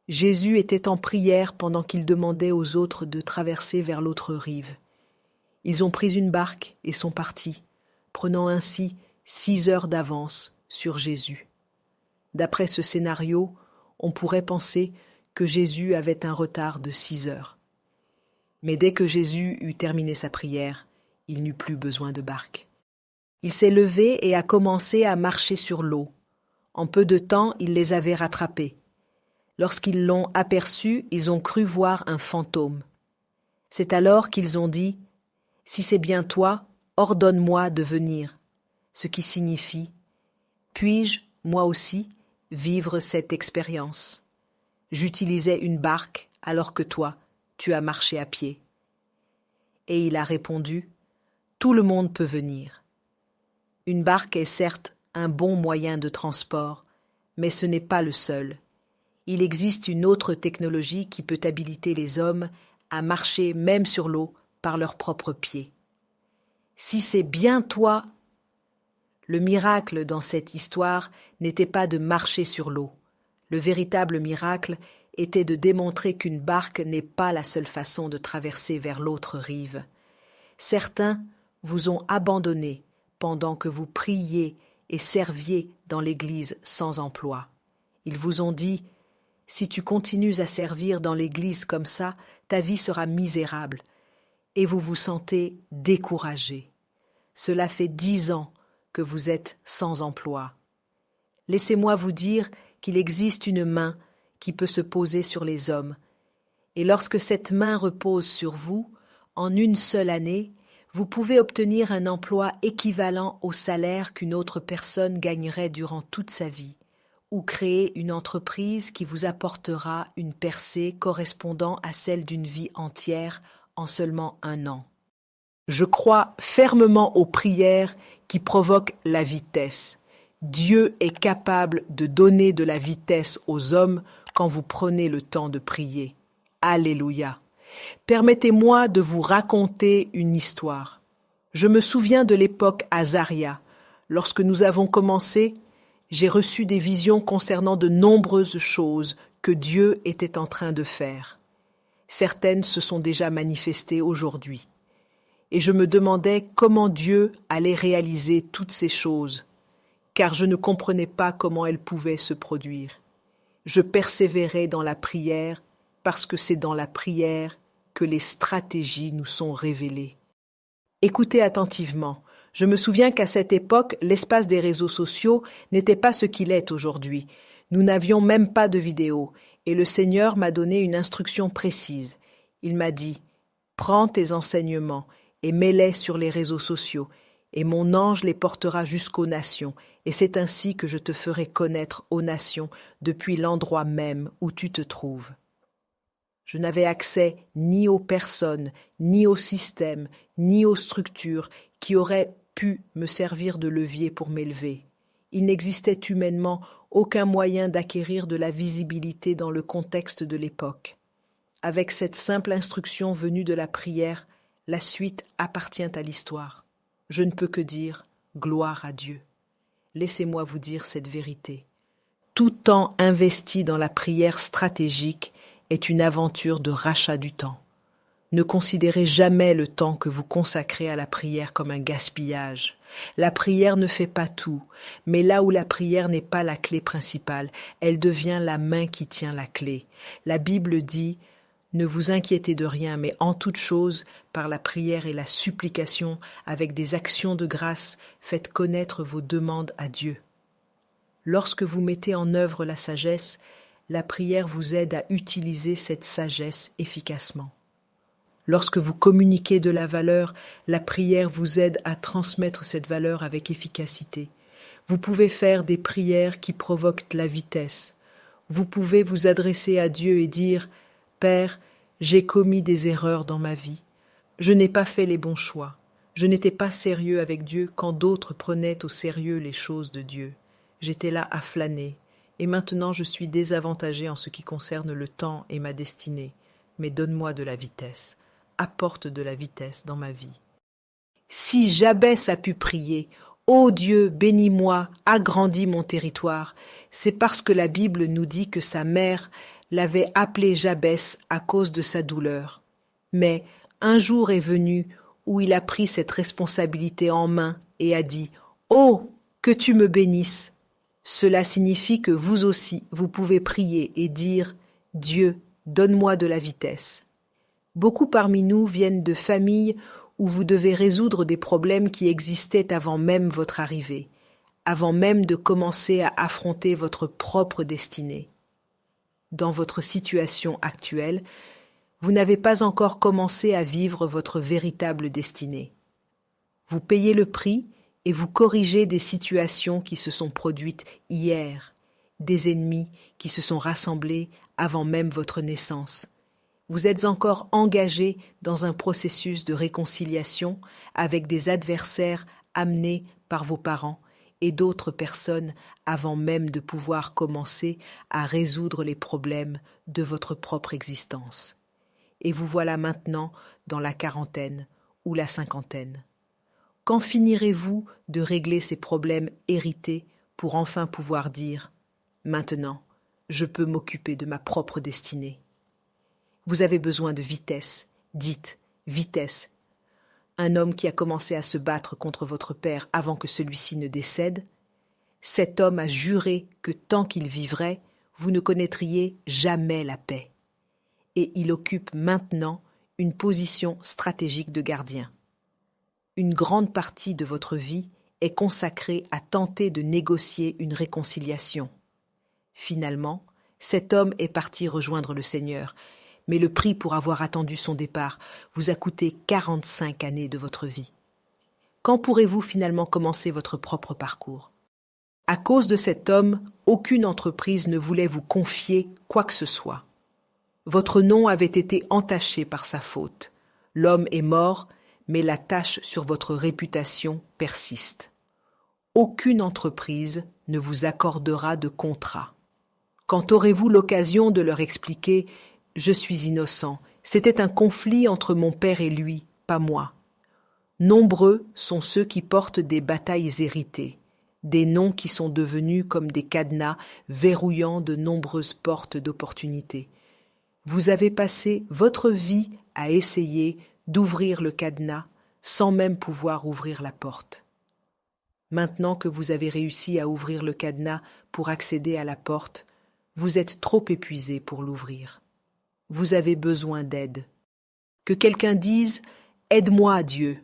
Jésus était en prière pendant qu'il demandait aux autres de traverser vers l'autre rive. Ils ont pris une barque et sont partis, prenant ainsi 6 heures d'avance sur Jésus. D'après ce scénario, on pourrait penser que Jésus avait un retard de 6 heures. Mais dès que Jésus eut terminé sa prière, il n'eut plus besoin de barque. Il s'est levé et a commencé à marcher sur l'eau. En peu de temps, il les avait rattrapés. Lorsqu'ils l'ont aperçu, ils ont cru voir un fantôme. C'est alors qu'ils ont dit « Si c'est bien toi, ordonne-moi de venir », ce qui signifie « Puis-je, moi aussi, vivre cette expérience ? J'utilisais une barque alors que toi, tu as marché à pied. » Et il a répondu « Tout le monde peut venir. » Une barque est certes un bon moyen de transport, mais ce n'est pas le seul. Il existe une autre technologie qui peut habiliter les hommes à marcher même sur l'eau par leurs propres pieds. Si c'est bien toi, le miracle dans cette histoire n'était pas de marcher sur l'eau. Le véritable miracle était de démontrer qu'une barque n'est pas la seule façon de traverser vers l'autre rive. Certains vous ont abandonné pendant que vous priez et serviez dans l'église sans emploi. Ils vous ont dit « Si tu continues à servir dans l'église comme ça, ta vie sera misérable. » Et vous vous sentez découragé. Cela fait 10 ans que vous êtes sans emploi. Laissez-moi vous dire qu'il existe une main qui peut se poser sur les hommes Et lorsque cette main repose sur vous, en une seule année, vous pouvez obtenir un emploi équivalent au salaire qu'une autre personne gagnerait durant toute sa vie, ou créer une entreprise qui vous apportera une percée correspondant à celle d'une vie entière en seulement 1 an. Je crois fermement aux prières qui provoquent la vitesse. Dieu est capable de donner de la vitesse aux hommes quand vous prenez le temps de prier. Alléluia. Permettez-moi de vous raconter une histoire. Je me souviens de l'époque Azaria. Lorsque nous avons commencé, j'ai reçu des visions concernant de nombreuses choses que Dieu était en train de faire. Certaines se sont déjà manifestées aujourd'hui. Et je me demandais comment Dieu allait réaliser toutes ces choses, car je ne comprenais pas comment elles pouvaient se produire. Je persévérais dans la prière parce que c'est dans la prière que les stratégies nous sont révélées. Écoutez attentivement. Je me souviens qu'à cette époque, l'espace des réseaux sociaux n'était pas ce qu'il est aujourd'hui. Nous n'avions même pas de vidéo, et le Seigneur m'a donné une instruction précise. Il m'a dit « Prends tes enseignements et mets-les sur les réseaux sociaux, et mon ange les portera jusqu'aux nations, et c'est ainsi que je te ferai connaître aux nations depuis l'endroit même où tu te trouves. » Je n'avais accès ni aux personnes, ni aux systèmes, ni aux structures qui auraient pu me servir de levier pour m'élever. Il n'existait humainement aucun moyen d'acquérir de la visibilité dans le contexte de l'époque. Avec cette simple instruction venue de la prière, la suite appartient à l'histoire. Je ne peux que dire gloire à Dieu. Laissez-moi vous dire cette vérité. Tout temps investi dans la prière stratégique est une aventure de rachat du temps. Ne considérez jamais le temps que vous consacrez à la prière comme un gaspillage. La prière ne fait pas tout, mais là où la prière n'est pas la clé principale, elle devient la main qui tient la clé. La Bible dit « Ne vous inquiétez de rien, mais en toute chose, par la prière et la supplication, avec des actions de grâce, faites connaître vos demandes à Dieu. » Lorsque vous mettez en œuvre la sagesse, la prière vous aide à utiliser cette sagesse efficacement. Lorsque vous communiquez de la valeur, la prière vous aide à transmettre cette valeur avec efficacité. Vous pouvez faire des prières qui provoquent la vitesse. Vous pouvez vous adresser à Dieu et dire « Père, j'ai commis des erreurs dans ma vie. Je n'ai pas fait les bons choix. Je n'étais pas sérieux avec Dieu quand d'autres prenaient au sérieux les choses de Dieu. J'étais là à flâner. Et maintenant je suis désavantagé en ce qui concerne le temps et ma destinée. Mais donne-moi de la vitesse. Apporte de la vitesse dans ma vie. » Si Jabès a pu prier « Ô Dieu, bénis-moi, agrandis mon territoire », c'est parce que la Bible nous dit que sa mère l'avait appelé Jabès à cause de sa douleur. Mais un jour est venu où il a pris cette responsabilité en main et a dit « Oh, que tu me bénisses !» Cela signifie que vous aussi, vous pouvez prier et dire « Dieu, donne-moi de la vitesse ». Beaucoup parmi nous viennent de familles où vous devez résoudre des problèmes qui existaient avant même votre arrivée, avant même de commencer à affronter votre propre destinée. Dans votre situation actuelle, vous n'avez pas encore commencé à vivre votre véritable destinée. Vous payez le prix et vous corrigez des situations qui se sont produites hier, des ennemis qui se sont rassemblés avant même votre naissance. Vous êtes encore engagé dans un processus de réconciliation avec des adversaires amenés par vos parents et d'autres personnes avant même de pouvoir commencer à résoudre les problèmes de votre propre existence. Et vous voilà maintenant dans la quarantaine ou la cinquantaine. Quand finirez-vous de régler ces problèmes hérités pour enfin pouvoir dire « Maintenant, je peux m'occuper de ma propre destinée ». Vous avez besoin de vitesse, dites vitesse. Un homme qui a commencé à se battre contre votre père avant que celui-ci ne décède, cet homme a juré que tant qu'il vivrait, vous ne connaîtriez jamais la paix. Et il occupe maintenant une position stratégique de gardien. Une grande partie de votre vie est consacrée à tenter de négocier une réconciliation. Finalement, cet homme est parti rejoindre le Seigneur, mais le prix pour avoir attendu son départ vous a coûté 45 années de votre vie. Quand pourrez-vous finalement commencer votre propre parcours? À cause de cet homme, aucune entreprise ne voulait vous confier quoi que ce soit. Votre nom avait été entaché par sa faute. L'homme est mort, mais la tache sur votre réputation persiste. Aucune entreprise ne vous accordera de contrat. Quand aurez-vous l'occasion de leur expliquer « Je suis innocent, c'était un conflit entre mon père et lui, pas moi ». Nombreux sont ceux qui portent des batailles héritées, des noms qui sont devenus comme des cadenas verrouillant de nombreuses portes d'opportunités. Vous avez passé votre vie à essayer d'ouvrir le cadenas sans même pouvoir ouvrir la porte. Maintenant que vous avez réussi à ouvrir le cadenas pour accéder à la porte, vous êtes trop épuisé pour l'ouvrir. Vous avez besoin d'aide. Que quelqu'un dise « Aide-moi, Dieu ».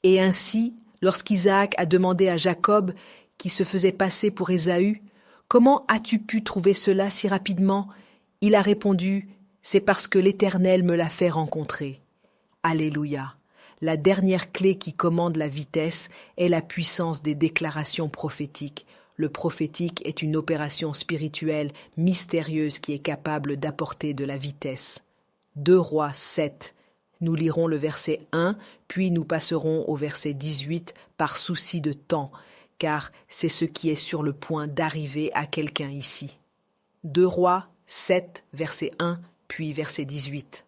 Et ainsi, lorsqu'Isaac a demandé à Jacob, qui se faisait passer pour Ésaü, « Comment as-tu pu trouver cela si rapidement ?» Il a répondu « C'est parce que l'Éternel me l'a fait rencontrer. » Alléluia. La dernière clé qui commande la vitesse est la puissance des déclarations prophétiques. Le prophétique est une opération spirituelle mystérieuse qui est capable d'apporter de la vitesse. 2 Rois 7. Nous lirons le verset 1, puis nous passerons au verset 18 par souci de temps, car c'est ce qui est sur le point d'arriver à quelqu'un ici. 2 Rois 7, verset 1, puis verset 18.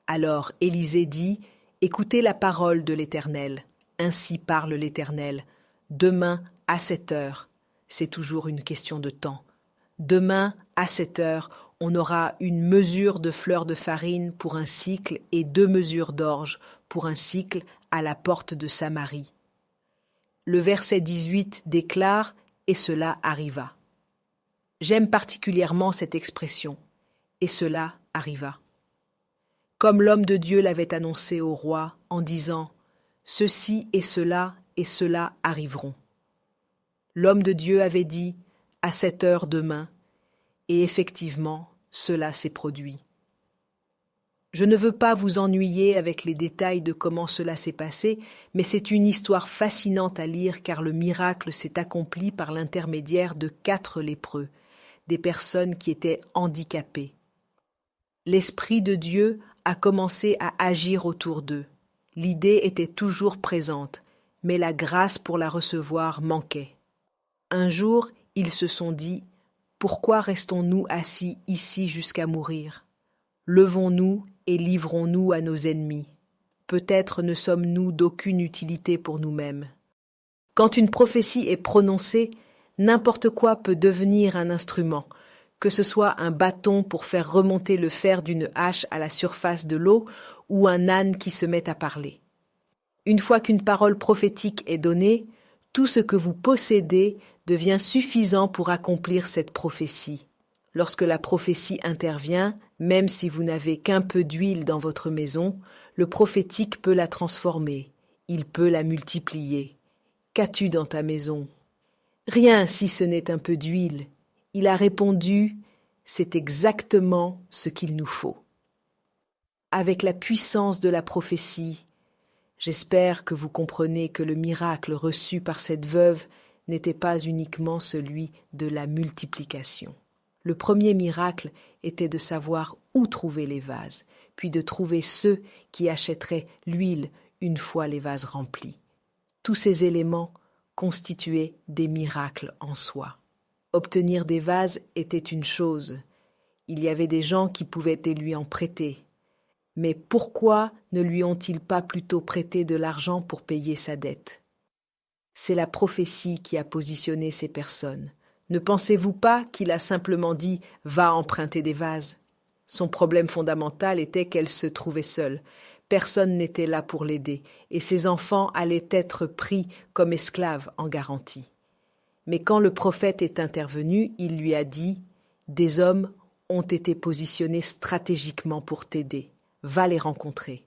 Alors Élisée dit « Écoutez la parole de l'Éternel. Ainsi parle l'Éternel. Demain, à 7 heures, c'est toujours une question de temps. Demain, à 7 heures, on aura une mesure de fleur de farine pour un sicle et 2 mesures d'orge pour un sicle à la porte de Samarie. » Le verset 18 déclare « Et cela arriva ». J'aime particulièrement cette expression « Et cela arriva ». Comme l'homme de Dieu l'avait annoncé au roi en disant « Ceci et cela arriveront ». L'homme de Dieu avait dit « À 7 heures demain », et effectivement, cela s'est produit. Je ne veux pas vous ennuyer avec les détails de comment cela s'est passé, mais c'est une histoire fascinante à lire car le miracle s'est accompli par l'intermédiaire de 4 lépreux, des personnes qui étaient handicapées. L'Esprit de Dieu a commencé à agir autour d'eux. L'idée était toujours présente, mais la grâce pour la recevoir manquait. Un jour, ils se sont dit « Pourquoi restons-nous assis ici jusqu'à mourir ? Levons-nous et livrons-nous à nos ennemis. Peut-être ne sommes-nous d'aucune utilité pour nous-mêmes. » Quand une prophétie est prononcée, n'importe quoi peut devenir un instrument, que ce soit un bâton pour faire remonter le fer d'une hache à la surface de l'eau ou un âne qui se met à parler. Une fois qu'une parole prophétique est donnée, tout ce que vous possédez devient suffisant pour accomplir cette prophétie. Lorsque la prophétie intervient, même si vous n'avez qu'un peu d'huile dans votre maison, le prophétique peut la transformer, il peut la multiplier. Qu'as-tu dans ta maison ? Rien si ce n'est un peu d'huile. Il a répondu « C'est exactement ce qu'il nous faut ». Avec la puissance de la prophétie, j'espère que vous comprenez que le miracle reçu par cette veuve n'était pas uniquement celui de la multiplication. Le premier miracle était de savoir où trouver les vases, puis de trouver ceux qui achèteraient l'huile une fois les vases remplis. Tous ces éléments constituaient des miracles en soi. Obtenir des vases était une chose. Il y avait des gens qui pouvaient lui en prêter. Mais pourquoi ne lui ont-ils pas plutôt prêté de l'argent pour payer sa dette ? C'est la prophétie qui a positionné ces personnes. Ne pensez-vous pas qu'il a simplement dit « Va emprunter des vases » ? Son problème fondamental était qu'elle se trouvait seule. Personne n'était là pour l'aider, et ses enfants allaient être pris comme esclaves en garantie. Mais quand le prophète est intervenu, il lui a dit « Des hommes ont été positionnés stratégiquement pour t'aider. Va les rencontrer. »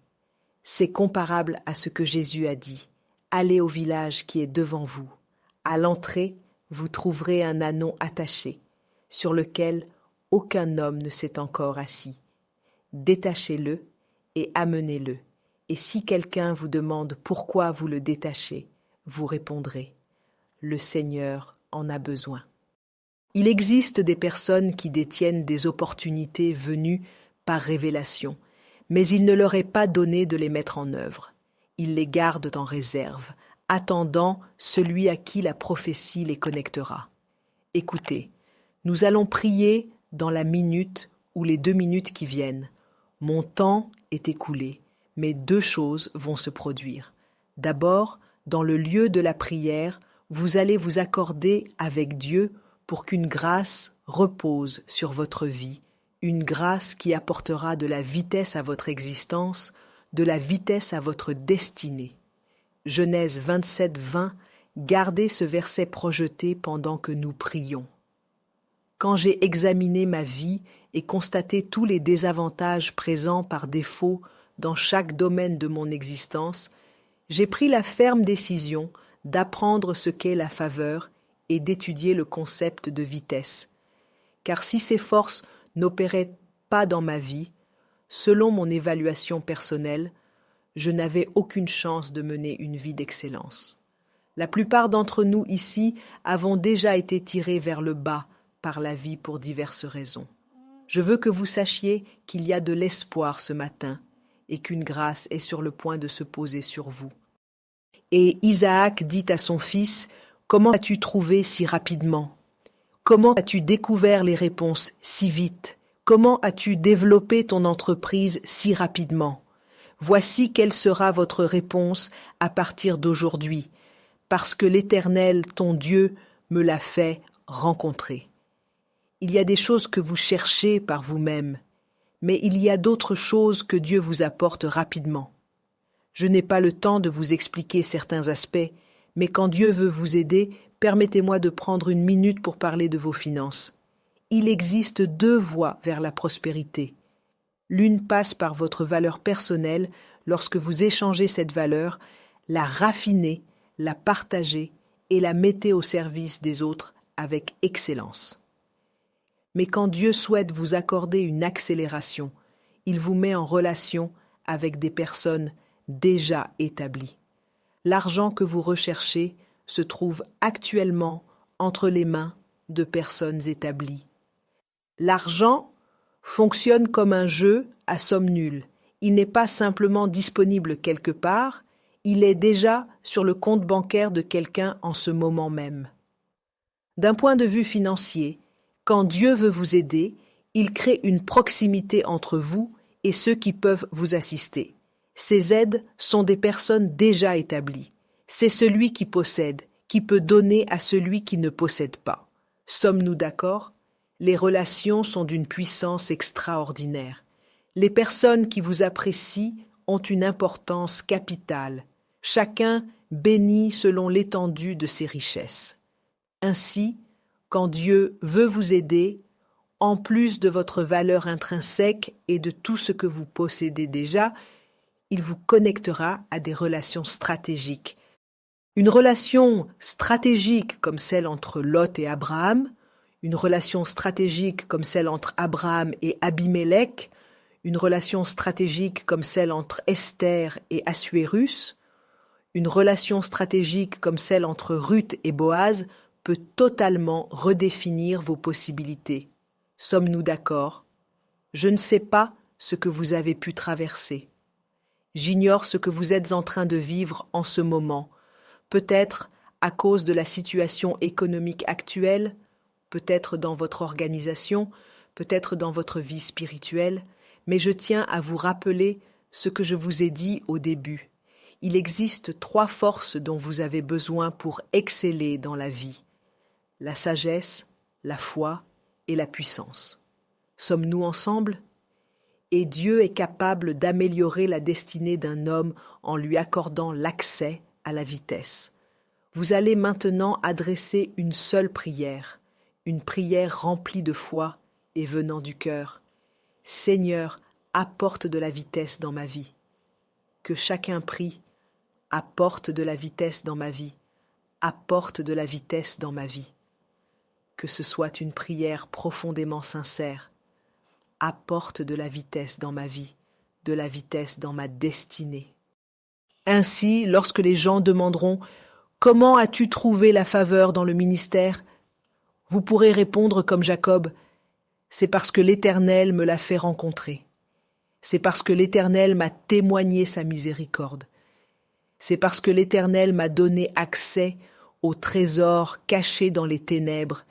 C'est comparable à ce que Jésus a dit « Allez au village qui est devant vous. À l'entrée, vous trouverez un ânon attaché, sur lequel aucun homme ne s'est encore assis. détachez-le et amenez-le. Et si quelqu'un vous demande pourquoi vous le détachez, vous répondrez « Le Seigneur en a besoin ». Il existe des personnes qui détiennent des opportunités venues par révélation, mais il ne leur est pas donné de les mettre en œuvre. Ils les gardent en réserve, attendant celui à qui la prophétie les connectera. Écoutez, nous allons prier dans la minute ou les 2 minutes qui viennent. Mon temps est écoulé, mais 2 choses vont se produire. D'abord, dans le lieu de la prière, vous allez vous accorder avec Dieu pour qu'une grâce repose sur votre vie, une grâce qui apportera de la vitesse à votre existence, de la vitesse à votre destinée. Genèse 27, 20, gardez ce verset projeté pendant que nous prions. Quand j'ai examiné ma vie et constaté tous les désavantages présents par défaut dans chaque domaine de mon existence, j'ai pris la ferme décision d'apprendre ce qu'est la faveur et d'étudier le concept de vitesse. Car si ces forces n'opéraient pas dans ma vie, selon mon évaluation personnelle, je n'avais aucune chance de mener une vie d'excellence. La plupart d'entre nous ici avons déjà été tirés vers le bas par la vie pour diverses raisons. Je veux que vous sachiez qu'il y a de l'espoir ce matin et qu'une grâce est sur le point de se poser sur vous. Et Isaac dit à son fils, « Comment as-tu trouvé si rapidement? Comment as-tu découvert les réponses si vite? Comment as-tu développé ton entreprise si rapidement? Voici quelle sera votre réponse à partir d'aujourd'hui, parce que l'Éternel, ton Dieu, me l'a fait rencontrer. » Il y a des choses que vous cherchez par vous-même, mais il y a d'autres choses que Dieu vous apporte rapidement. Je n'ai pas le temps de vous expliquer certains aspects, mais quand Dieu veut vous aider, permettez-moi de prendre 1 minute pour parler de vos finances. Il existe 2 voies vers la prospérité. L'une passe par votre valeur personnelle. Lorsque vous échangez cette valeur, la raffinez, la partagez et la mettez au service des autres avec excellence. Mais quand Dieu souhaite vous accorder une accélération, il vous met en relation avec des personnes déjà établies. L'argent que vous recherchez se trouve actuellement entre les mains de personnes établies. L'argent fonctionne comme un jeu à somme nulle. Il n'est pas simplement disponible quelque part, il est déjà sur le compte bancaire de quelqu'un en ce moment même. D'un point de vue financier, quand Dieu veut vous aider, il crée une proximité entre vous et ceux qui peuvent vous assister. Ces aides sont des personnes déjà établies. C'est celui qui possède, qui peut donner à celui qui ne possède pas. Sommes-nous d'accord? Les relations sont d'une puissance extraordinaire. Les personnes qui vous apprécient ont une importance capitale. Chacun bénit selon l'étendue de ses richesses. Ainsi, quand Dieu veut vous aider, en plus de votre valeur intrinsèque et de tout ce que vous possédez déjà, il vous connectera à des relations stratégiques. Une relation stratégique comme celle entre Lot et Abraham, une relation stratégique comme celle entre Abraham et Abimélec, une relation stratégique comme celle entre Esther et Assuérus, une relation stratégique comme celle entre Ruth et Boaz peut totalement redéfinir vos possibilités. Sommes-nous d'accord? Je ne sais pas ce que vous avez pu traverser. J'ignore ce que vous êtes en train de vivre en ce moment, peut-être à cause de la situation économique actuelle, peut-être dans votre organisation, peut-être dans votre vie spirituelle, mais je tiens à vous rappeler ce que je vous ai dit au début. Il existe 3 forces dont vous avez besoin pour exceller dans la vie: la sagesse, la foi et la puissance. Sommes-nous ensemble? Et Dieu est capable d'améliorer la destinée d'un homme en lui accordant l'accès à la vitesse. Vous allez maintenant adresser une seule prière, une prière remplie de foi et venant du cœur. Seigneur, apporte de la vitesse dans ma vie. Que chacun prie, apporte de la vitesse dans ma vie, apporte de la vitesse dans ma vie. Que ce soit une prière profondément sincère. apporte de la vitesse dans ma vie, de la vitesse dans ma destinée. Ainsi, lorsque les gens demanderont « Comment as-tu trouvé la faveur dans le ministère ?» vous pourrez répondre comme Jacob « C'est parce que l'Éternel me l'a fait rencontrer. C'est parce que l'Éternel m'a témoigné sa miséricorde. C'est parce que l'Éternel m'a donné accès aux trésors cachés dans les ténèbres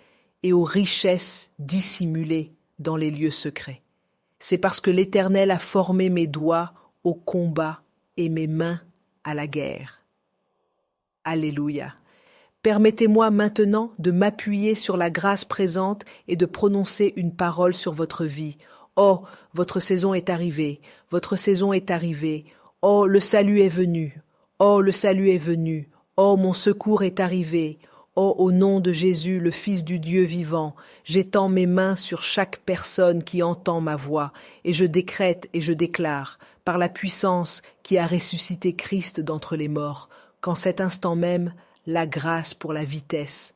et aux richesses dissimulées dans les lieux secrets. C'est parce que l'Éternel a formé mes doigts au combat et mes mains à la guerre. » Alléluia. Permettez-moi maintenant de m'appuyer sur la grâce présente et de prononcer une parole sur votre vie. Oh, votre saison est arrivée, votre saison est arrivée. Oh, le salut est venu. Oh, le salut est venu. Oh, mon secours est arrivé. Oh, au nom de Jésus, le Fils du Dieu vivant, j'étends mes mains sur chaque personne qui entend ma voix, et je décrète et je déclare, par la puissance qui a ressuscité Christ d'entre les morts, qu'en cet instant même, la grâce pour la vitesse.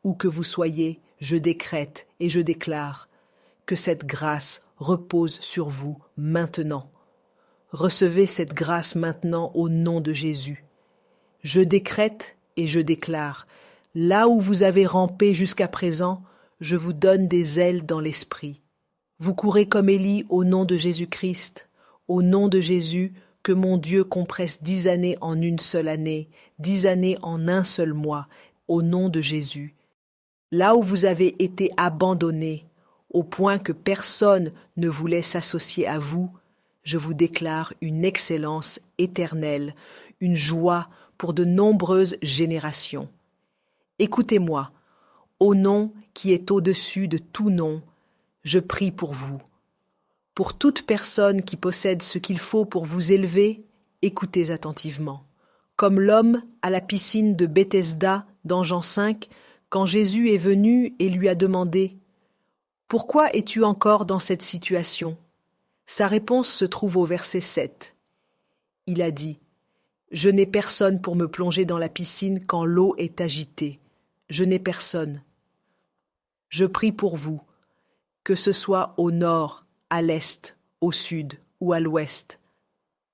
Où que vous soyez, je décrète et je déclare que cette grâce repose sur vous maintenant. Recevez cette grâce maintenant au nom de Jésus. Je décrète et je déclare, là où vous avez rampé jusqu'à présent, je vous donne des ailes dans l'esprit. Vous courez comme Élie au nom de Jésus-Christ, au nom de Jésus, que mon Dieu compresse 10 années en une seule année, 10 années en un seul mois, au nom de Jésus. Là où vous avez été abandonnés, au point que personne ne voulait s'associer à vous, je vous déclare une excellence éternelle, une joie pour de nombreuses générations. Écoutez-moi, au nom qui est au-dessus de tout nom, je prie pour vous. Pour toute personne qui possède ce qu'il faut pour vous élever, écoutez attentivement. Comme l'homme à la piscine de Bethesda dans Jean 5, quand Jésus est venu et lui a demandé « Pourquoi es-tu encore dans cette situation ?» Sa réponse se trouve au verset 7. Il a dit « Je n'ai personne pour me plonger dans la piscine quand l'eau est agitée. Je n'ai personne. » Je prie pour vous, que ce soit au nord, à l'est, au sud ou à l'ouest,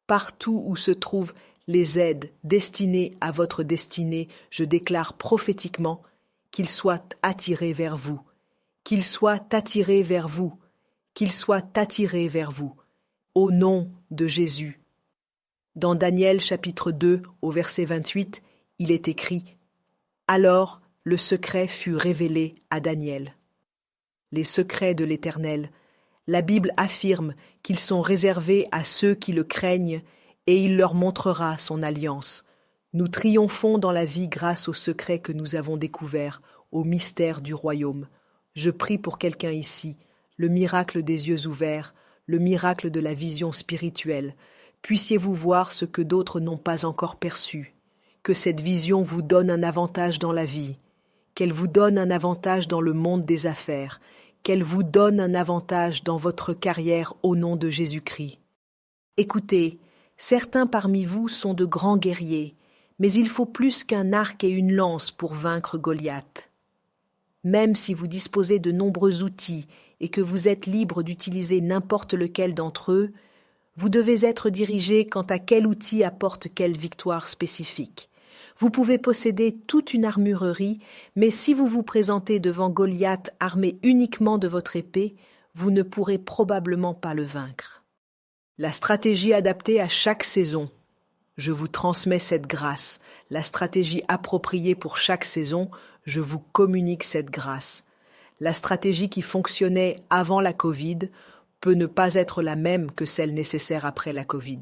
partout où se trouvent les aides destinées à votre destinée, je déclare prophétiquement qu'ils soient attirés vers vous, qu'ils soient attirés vers vous, qu'ils soient attirés vers vous, au nom de Jésus. Dans Daniel chapitre 2 au verset 28, il est écrit « Alors le secret fut révélé à Daniel. » Les secrets de l'Éternel, la Bible affirme qu'ils sont réservés à ceux qui le craignent et il leur montrera son alliance. Nous triomphons dans la vie grâce aux secrets que nous avons découverts, au mystère du royaume. Je prie pour quelqu'un ici, le miracle des yeux ouverts, le miracle de la vision spirituelle. Puissiez-vous voir ce que d'autres n'ont pas encore perçu. Que cette vision vous donne un avantage dans la vie, qu'elle vous donne un avantage dans le monde des affaires, qu'elle vous donne un avantage dans votre carrière au nom de Jésus-Christ. Écoutez, certains parmi vous sont de grands guerriers, mais il faut plus qu'un arc et une lance pour vaincre Goliath. Même si vous disposez de nombreux outils et que vous êtes libre d'utiliser n'importe lequel d'entre eux, vous devez être dirigé quant à quel outil apporte quelle victoire spécifique. Vous pouvez posséder toute une armurerie, mais si vous vous présentez devant Goliath armé uniquement de votre épée, vous ne pourrez probablement pas le vaincre. La stratégie adaptée à chaque saison. Je vous transmets cette grâce. La stratégie appropriée pour chaque saison, je vous communique cette grâce. La stratégie qui fonctionnait avant la Covid peut ne pas être la même que celle nécessaire après la Covid.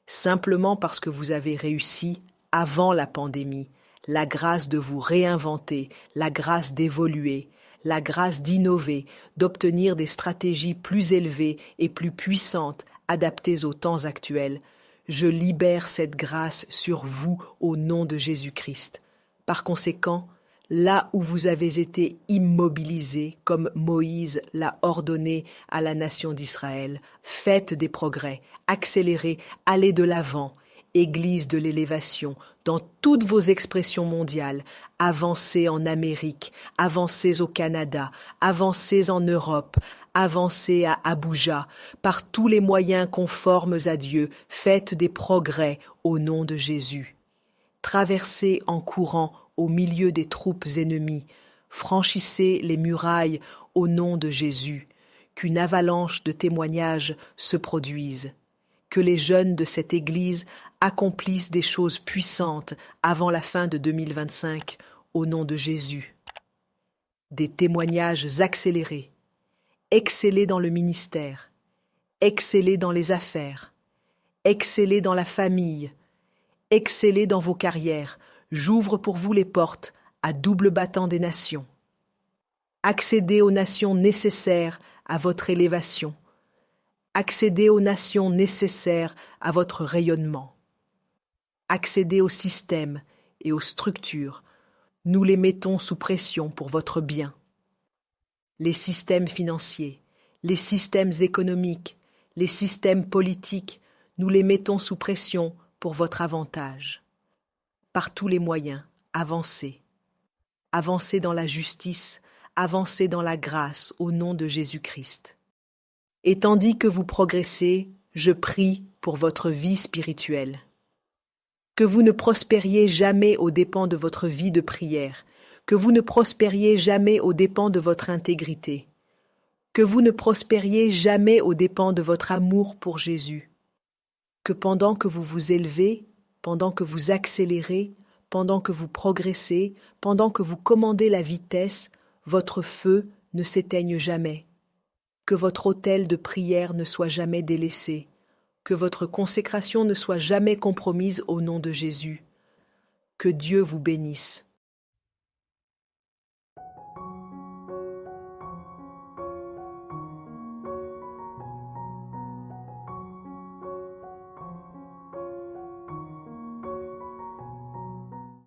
Simplement parce que vous avez réussi avant la pandémie, la grâce de vous réinventer, la grâce d'évoluer, la grâce d'innover, d'obtenir des stratégies plus élevées et plus puissantes, adaptées aux temps actuels. Je libère cette grâce sur vous au nom de Jésus-Christ. Par conséquent, là où vous avez été immobilisés, comme Moïse l'a ordonné à la nation d'Israël, faites des progrès, accélérez, allez de l'avant. Église de l'élévation, dans toutes vos expressions mondiales, avancez en Amérique, avancez au Canada, avancez en Europe, Avancez à Abuja par tous les moyens conformes à Dieu. Faites des progrès au nom de Jésus. Traversez en courant au milieu des troupes ennemies. Franchissez les murailles au nom de Jésus. Qu'une avalanche de témoignages se produise. Que les jeunes de cette Église accomplissent des choses puissantes avant la fin de 2025 au nom de Jésus. Des témoignages accélérés. Excellez dans le ministère. Excellez dans les affaires. Excellez dans la famille. Excellez dans vos carrières. J'ouvre pour vous les portes à double battant des nations. Accédez aux nations nécessaires à votre élévation. Accédez aux nations nécessaires à votre rayonnement. Accédez aux systèmes et aux structures. Nous les mettons sous pression pour votre bien. Les systèmes financiers, les systèmes économiques, les systèmes politiques, nous les mettons sous pression pour votre avantage. Par tous les moyens, avancez. Avancez dans la justice, avancez dans la grâce au nom de Jésus-Christ. Et tandis que vous progressez, je prie pour votre vie spirituelle. Que vous ne prospériez jamais aux dépens de votre vie de prière, que vous ne prospériez jamais aux dépens de votre intégrité, que vous ne prospériez jamais aux dépens de votre amour pour Jésus, que pendant que vous vous élevez, pendant que vous accélérez, pendant que vous progressez, pendant que vous commandez la vitesse, votre feu ne s'éteigne jamais, que votre autel de prière ne soit jamais délaissé, que votre consécration ne soit jamais compromise au nom de Jésus. Que Dieu vous bénisse.